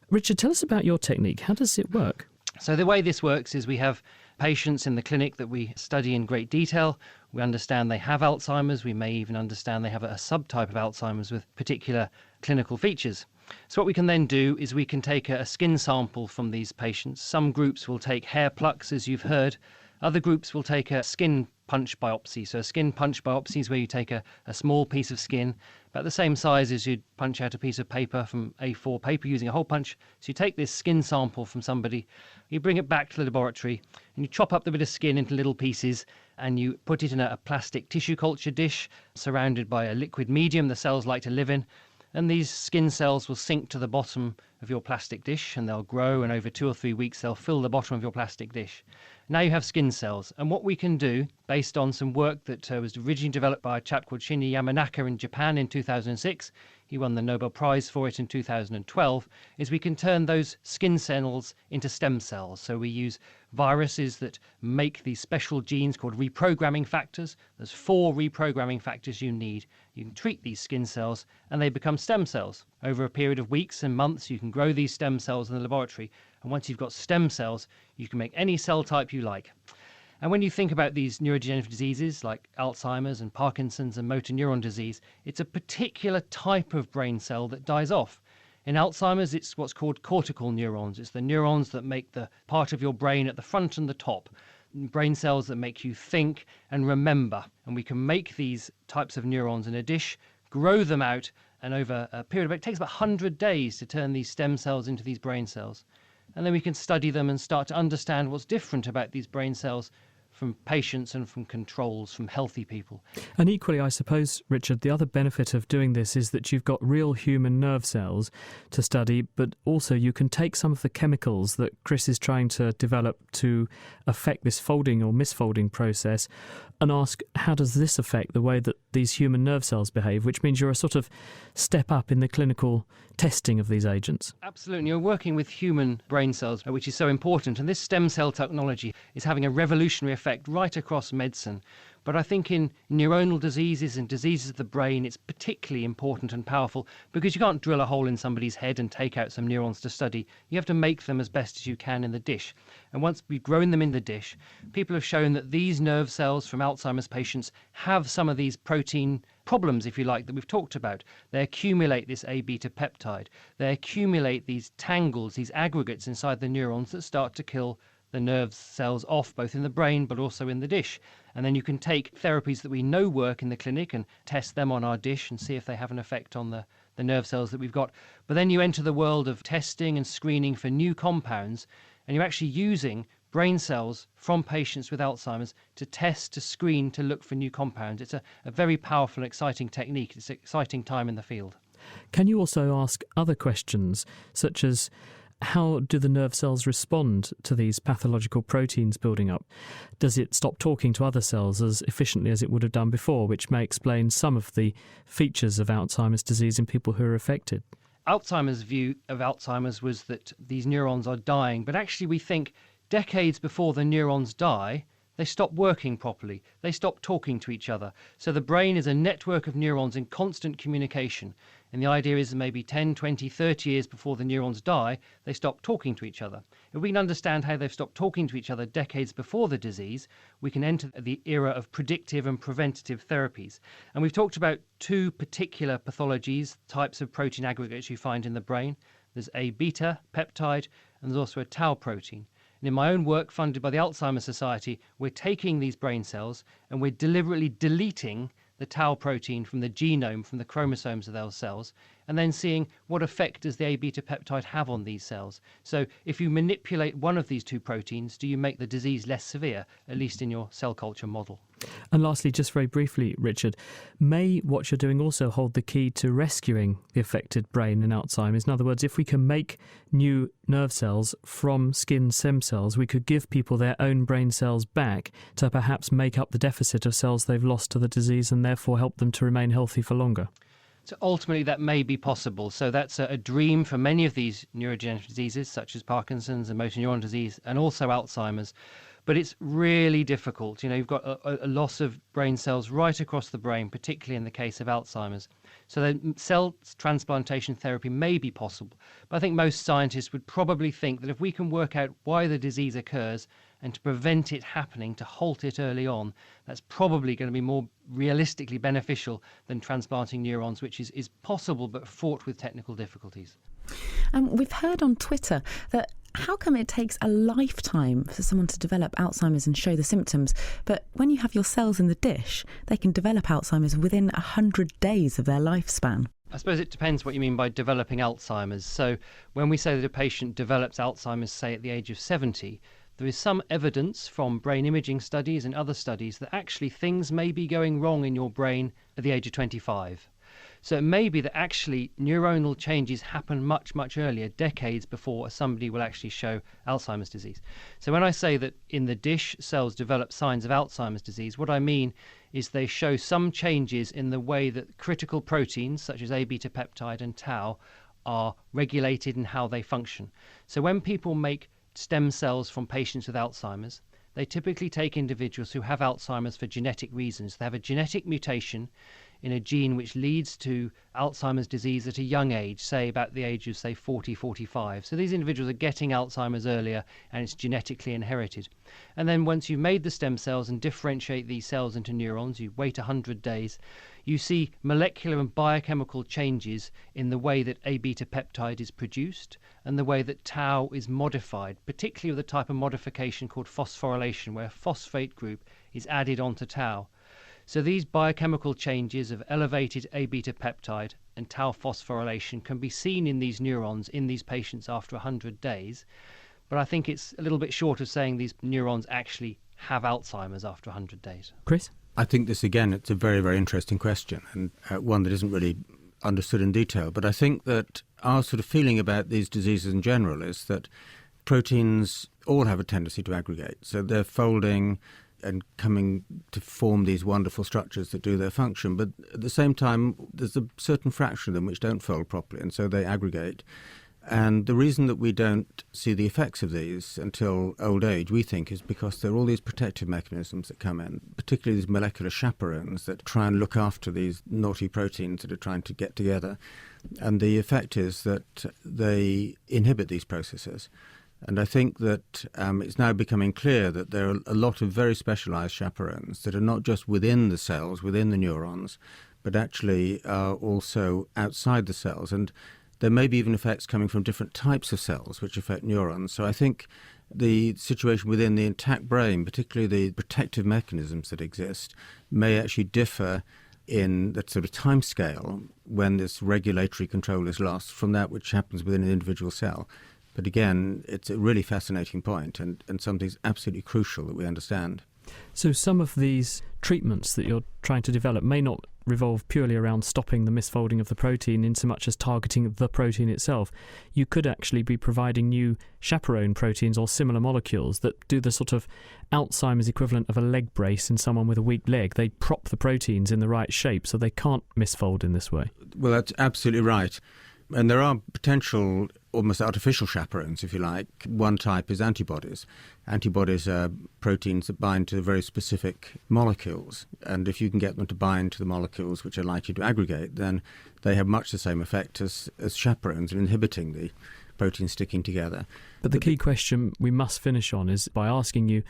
Richard, tell us about your technique. How does it work? So the way this works is we have patients in the clinic that we study in great detail. We understand they have Alzheimer's. We may even understand they have a subtype of Alzheimer's with particular clinical features. So what we can then do is we can take a skin sample from these patients. Some groups will take hair plucks, as you've heard. Other groups will take a skin punch biopsy. So a skin punch biopsy is where you take a small piece of skin, about the same size as you'd punch out a piece of paper from A4 paper using a hole punch. So you take this skin sample from somebody, you bring it back to the laboratory, and you chop up the bit of skin into little pieces, and you put it in a plastic tissue culture dish surrounded by a liquid medium the cells like to live in. And these skin cells will sink to the bottom of your plastic dish, and they'll grow, and over 2 or 3 weeks they'll fill the bottom of your plastic dish. Now you have skin cells, and what we can do, based on some work that was originally developed by a chap called Shinya Yamanaka in Japan in 2006, he won the Nobel Prize for it in 2012, is we can turn those skin cells into stem cells. So we use viruses that make these special genes called reprogramming factors. There's 4 reprogramming factors you need. You can treat these skin cells and they become stem cells. Over a period of weeks and months, you can grow these stem cells in the laboratory. And once you've got stem cells, you can make any cell type you like. And when you think about these neurodegenerative diseases like Alzheimer's and Parkinson's and motor neuron disease, it's a particular type of brain cell that dies off. In Alzheimer's, it's what's called cortical neurons. It's the neurons that make the part of your brain at the front and the top, brain cells that make you think and remember. And we can make these types of neurons in a dish, grow them out, and over a period of it takes about 100 days to turn these stem cells into these brain cells. And then we can study them and start to understand what's different about these brain cells from patients and from controls, from healthy people. And equally, I suppose, Richard, the other benefit of doing this is that you've got real human nerve cells to study, but also you can take some of the chemicals that Chris is trying to develop to affect this folding or misfolding process and ask, how does this affect the way that these human nerve cells behave, which means you're a sort of step up in the clinical testing of these agents. Absolutely. You're working with human brain cells, which is so important. And this stem cell technology is having a revolutionary effect right across medicine. But I think in neuronal diseases and diseases of the brain, it's particularly important and powerful because you can't drill a hole in somebody's head and take out some neurons to study. You have to make them as best as you can in the dish. And once we've grown them in the dish, people have shown that these nerve cells from Alzheimer's patients have some of these protein problems, if you like, that we've talked about. They accumulate this A-beta peptide. They accumulate these tangles, these aggregates inside the neurons that start to kill the nerve cells off, both in the brain but also in the dish. And then you can take therapies that we know work in the clinic and test them on our dish and see if they have an effect on the nerve cells that we've got. But then you enter the world of testing and screening for new compounds, and you're actually using brain cells from patients with Alzheimer's to test, to screen, to look for new compounds. It's a very powerful and exciting technique. It's an exciting time in the field. Can you also ask other questions, such as how do the nerve cells respond to these pathological proteins building up? Does it stop talking to other cells as efficiently as it would have done before, which may explain some of the features of Alzheimer's disease in people who are affected? Alzheimer's view of Alzheimer's was that these neurons are dying, but actually we think decades before the neurons die, they stop working properly. They stop talking to each other. So the brain is a network of neurons in constant communication. And the idea is that maybe 10, 20, 30 years before the neurons die, they stop talking to each other. If we can understand how they've stopped talking to each other decades before the disease, we can enter the era of predictive and preventative therapies. And we've talked about two particular pathologies, types of protein aggregates you find in the brain. There's A beta peptide, and there's also a tau protein. And in my own work funded by the Alzheimer Society, we're taking these brain cells and we're deliberately deleting the tau protein from the genome, from the chromosomes of those cells, and then seeing what effect does the A beta peptide have on these cells. So if you manipulate one of these two proteins, do you make the disease less severe, at least in your cell culture model? And lastly, just very briefly, Richard, may what you're doing also hold the key to rescuing the affected brain in Alzheimer's? In other words, if we can make new nerve cells from skin stem cells, we could give people their own brain cells back to perhaps make up the deficit of cells they've lost to the disease and therefore help them to remain healthy for longer. So ultimately that may be possible. So that's a dream for many of these neurodegenerative diseases, such as Parkinson's and motor neuron disease, and also Alzheimer's. But it's really difficult. You know, you've got a loss of brain cells right across the brain, particularly in the case of Alzheimer's. So the cell transplantation therapy may be possible. But I think most scientists would probably think that if we can work out why the disease occurs and to prevent it happening, to halt it early on, that's probably going to be more realistically beneficial than transplanting neurons, which is possible but fraught with technical difficulties. We've heard on Twitter that how come it takes a lifetime for someone to develop Alzheimer's and show the symptoms, but when you have your cells in the dish, they can develop Alzheimer's within 100 days of their lifespan? I suppose it depends what you mean by developing Alzheimer's. So when we say that a patient develops Alzheimer's, say at the age of 70, there is some evidence from brain imaging studies and other studies that actually things may be going wrong in your brain at the age of 25. So it may be that actually neuronal changes happen much, much earlier, decades before somebody will actually show Alzheimer's disease. So when I say that in the dish cells develop signs of Alzheimer's disease, what I mean is they show some changes in the way that critical proteins such as A beta peptide and tau are regulated and how they function. So when people make stem cells from patients with Alzheimer's, they typically take individuals who have Alzheimer's for genetic reasons. They have a genetic mutation in a gene which leads to Alzheimer's disease at a young age, say about the age of, say, 40, 45. So these individuals are getting Alzheimer's earlier and it's genetically inherited. And then once you've made the stem cells and differentiate these cells into neurons, you wait 100 days, you see molecular and biochemical changes in the way that A beta peptide is produced and the way that tau is modified, particularly with a type of modification called phosphorylation, where a phosphate group is added onto tau. So these biochemical changes of elevated A beta peptide and tau phosphorylation can be seen in these neurons in these patients after 100 days. But I think it's a little bit short of saying these neurons actually have Alzheimer's after 100 days. Chris? I think this, again, it's a very, very interesting question and one that isn't really understood in detail. But I think that our sort of feeling about these diseases in general is that proteins all have a tendency to aggregate. So they're folding and coming to form these wonderful structures that do their function. But at the same time, there's a certain fraction of them which don't fold properly, and so they aggregate. And the reason that we don't see the effects of these until old age, we think, is because there are all these protective mechanisms that come in, particularly these molecular chaperones that try and look after these naughty proteins that are trying to get together. And the effect is that they inhibit these processes. And I think that it's now becoming clear that there are a lot of very specialized chaperones that are not just within the cells, within the neurons, but actually are also outside the cells. And there may be even effects coming from different types of cells which affect neurons. So I think the situation within the intact brain, particularly the protective mechanisms that exist, may actually differ in that sort of time scale when this regulatory control is lost from that which happens within an individual cell. But again, it's a really fascinating point and something that's absolutely crucial that we understand. So some of these treatments that you're trying to develop may not revolve purely around stopping the misfolding of the protein in so much as targeting the protein itself. You could actually be providing new chaperone proteins or similar molecules that do the sort of Alzheimer's equivalent of a leg brace in someone with a weak leg. They prop the proteins in the right shape so they can't misfold in this way. Well, that's absolutely right. And there are potential almost artificial chaperones, if you like. One type is antibodies. Antibodies are proteins that bind to very specific molecules. And if you can get them to bind to the molecules which are likely to aggregate, then they have much the same effect as chaperones in inhibiting the proteins sticking together. But the key question we must finish on is by asking you,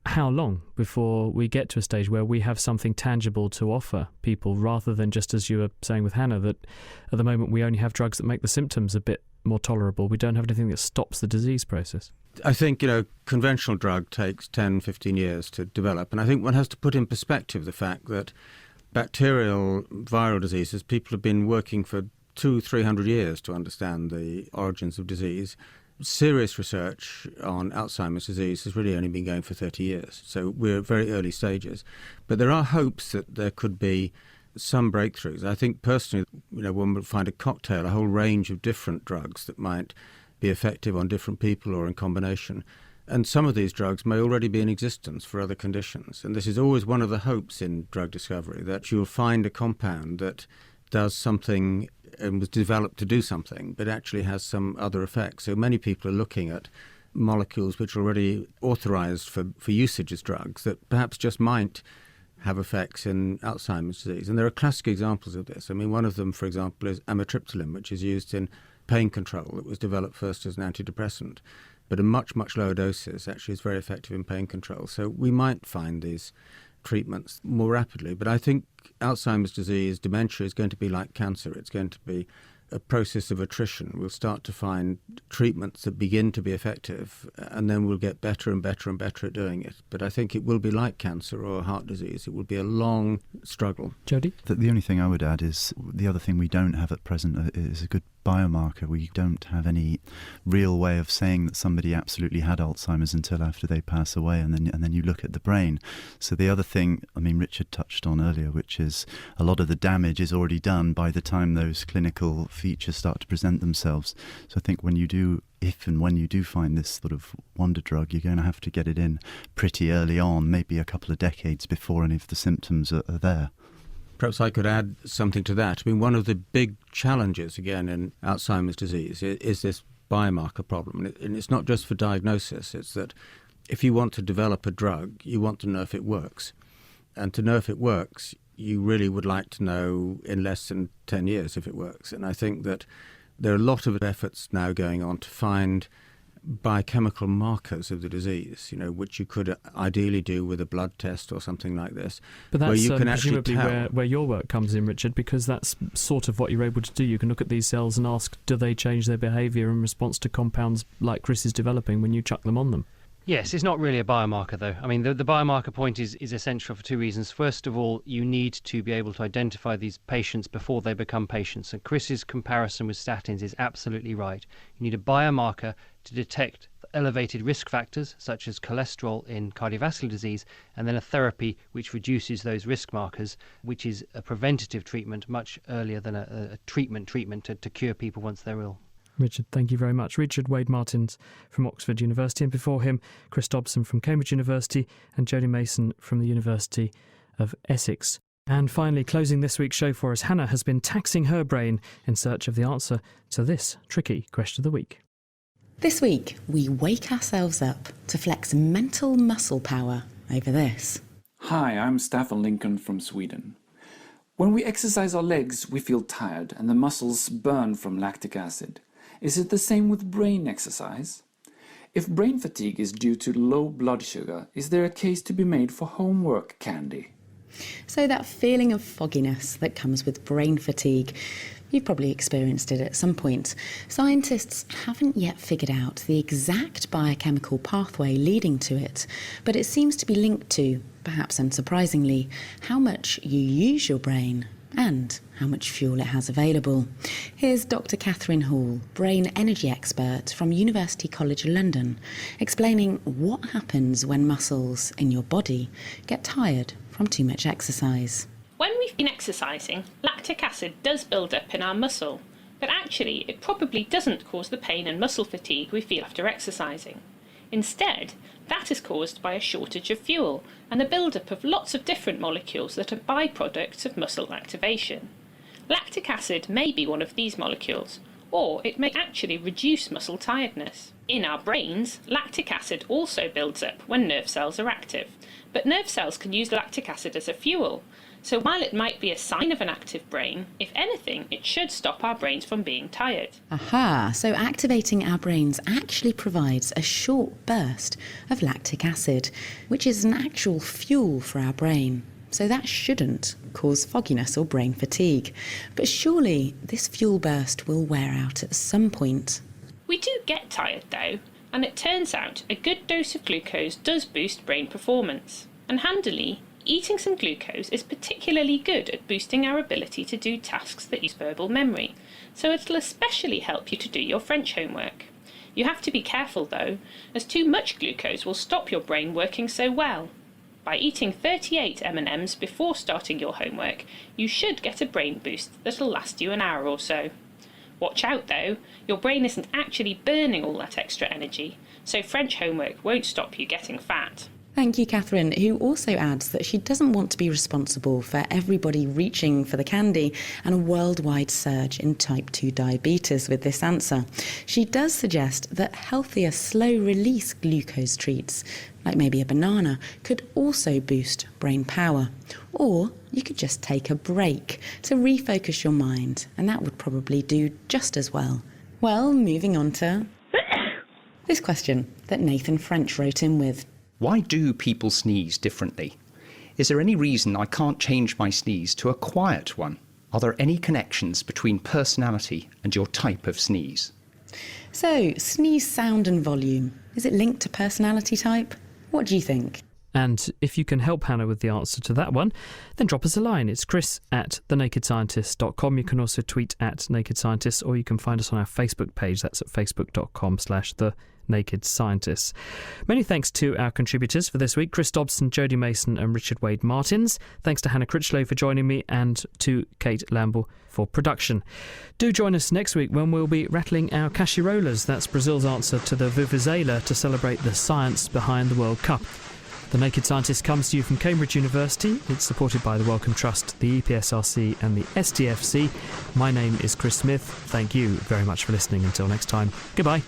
how long before we get to a stage where we have something tangible to offer people, rather than just, as you were saying with Hannah, that at the moment we only have drugs that make the symptoms a bit more tolerable. We don't have anything that stops the disease process. I think, conventional drug takes 10, 15 years to develop. And I think one has to put in perspective the fact that bacterial viral diseases, people have been working for 200-300 years to understand the origins of disease. Serious research on Alzheimer's disease has really only been going for 30 years. So we're at very early stages. But there are hopes that there could be some breakthroughs. I think personally, one would find a cocktail, a whole range of different drugs that might be effective on different people or in combination. And some of these drugs may already be in existence for other conditions. And this is always one of the hopes in drug discovery, that you'll find a compound that does something and was developed to do something, but actually has some other effects. So many people are looking at molecules which are already authorized for usage as drugs that perhaps just might have effects in Alzheimer's disease. And there are classic examples of this. I mean, one of them, for example, is amitriptyline, which is used in pain control. It was developed first as an antidepressant, but at much, much lower doses actually is very effective in pain control. So we might find these treatments more rapidly. But I think Alzheimer's disease, dementia, is going to be like cancer. It's going to be a process of attrition. We'll start to find treatments that begin to be effective, and then we'll get better and better and better at doing it. But I think it will be like cancer or heart disease. It will be a long struggle. Jody? The only thing I would add is the other thing we don't have at present is a good biomarker. We don't have any real way of saying that somebody absolutely had Alzheimer's until after they pass away, and then you look at the brain. So the other thing, Richard touched on earlier, which is a lot of the damage is already done by the time those clinical features start to present themselves. So I think if and when you do find this sort of wonder drug, you're going to have to get it in pretty early on, maybe a couple of decades before any of the symptoms are there. Perhaps I could add something to that. I mean, one of the big challenges, again, in Alzheimer's disease is this biomarker problem. And it's not just for diagnosis. It's that if you want to develop a drug, you want to know if it works. And to know if it works, you really would like to know in less than 10 years if it works. And I think that there are a lot of efforts now going on to find biochemical markers of the disease, which you could ideally do with a blood test or something like this. But that's where you can actually presumably where your work comes in, Richard, because that's sort of what you're able to do. You can look at these cells and ask, do they change their behaviour in response to compounds like Chris is developing when you chuck them on them? Yes, it's not really a biomarker, though. I mean, the biomarker point is essential for two reasons. First of all, you need to be able to identify these patients before they become patients. And Chris's comparison with statins is absolutely right. You need a biomarker to detect elevated risk factors, such as cholesterol in cardiovascular disease, and then a therapy which reduces those risk markers, which is a preventative treatment much earlier than a treatment to cure people once they're ill. Richard, thank you very much. Richard Wade-Martins from Oxford University, and before him, Chris Dobson from Cambridge University and Jodie Mason from the University of Essex. And finally, closing this week's show for us, Hannah has been taxing her brain in search of the answer to this tricky question of the week. This week, we wake ourselves up to flex mental muscle power over this. Hi, I'm Staffan Lincoln from Sweden. When we exercise our legs, we feel tired and the muscles burn from lactic acid. Is it the same with brain exercise? If brain fatigue is due to low blood sugar, is there a case to be made for homework candy? So that feeling of fogginess that comes with brain fatigue, you've probably experienced it at some point. Scientists haven't yet figured out the exact biochemical pathway leading to it, but it seems to be linked to, perhaps unsurprisingly, how much you use your brain and how much fuel it has available. Here's Dr. Catherine Hall, brain energy expert from University College London, explaining what happens when muscles in your body get tired from too much exercise. When we've been exercising, lactic acid does build up in our muscle, but actually it probably doesn't cause the pain and muscle fatigue we feel after exercising. Instead, that is caused by a shortage of fuel and the build-up of lots of different molecules that are byproducts of muscle activation. Lactic acid may be one of these molecules, or it may actually reduce muscle tiredness. In our brains, lactic acid also builds up when nerve cells are active, but nerve cells can use lactic acid as a fuel. So while it might be a sign of an active brain, if anything, it should stop our brains from being tired. Aha, so activating our brains actually provides a short burst of lactic acid, which is an actual fuel for our brain. So that shouldn't cause fogginess or brain fatigue. But surely this fuel burst will wear out at some point. We do get tired though, and it turns out a good dose of glucose does boost brain performance. And handily, eating some glucose is particularly good at boosting our ability to do tasks that use verbal memory, so it'll especially help you to do your French homework. You have to be careful though, as too much glucose will stop your brain working so well. By eating 38 M&Ms before starting your homework, you should get a brain boost that'll last you an hour or so. Watch out though, your brain isn't actually burning all that extra energy, so French homework won't stop you getting fat. Thank you, Catherine, who also adds that she doesn't want to be responsible for everybody reaching for the candy and a worldwide surge in type 2 diabetes with this answer. She does suggest that healthier slow-release glucose treats, like maybe a banana, could also boost brain power. Or you could just take a break to refocus your mind, and that would probably do just as well. Well, moving on to this question that Nathan French wrote in with. Why do people sneeze differently? Is there any reason I can't change my sneeze to a quiet one? Are there any connections between personality and your type of sneeze? So, sneeze sound and volume, is it linked to personality type? What do you think? And if you can help Hannah with the answer to that one, then drop us a line. It's chris@thenakedscientist.com. You can also tweet at Naked Scientists, or you can find us on our Facebook page. That's at facebook.com/thenakedscientists. Many thanks to our contributors for this week, Chris Dobson, Jodie Mason and Richard Wade Martins. Thanks to Hannah Critchlow for joining me and to Kate Lamble for production. Do join us next week when we'll be rattling our cashirolas. That's Brazil's answer to the Vuvuzela to celebrate the science behind the World Cup. The Naked Scientist comes to you from Cambridge University. It's supported by the Wellcome Trust, the EPSRC and the STFC. My name is Chris Smith. Thank you very much for listening. Until next time, goodbye.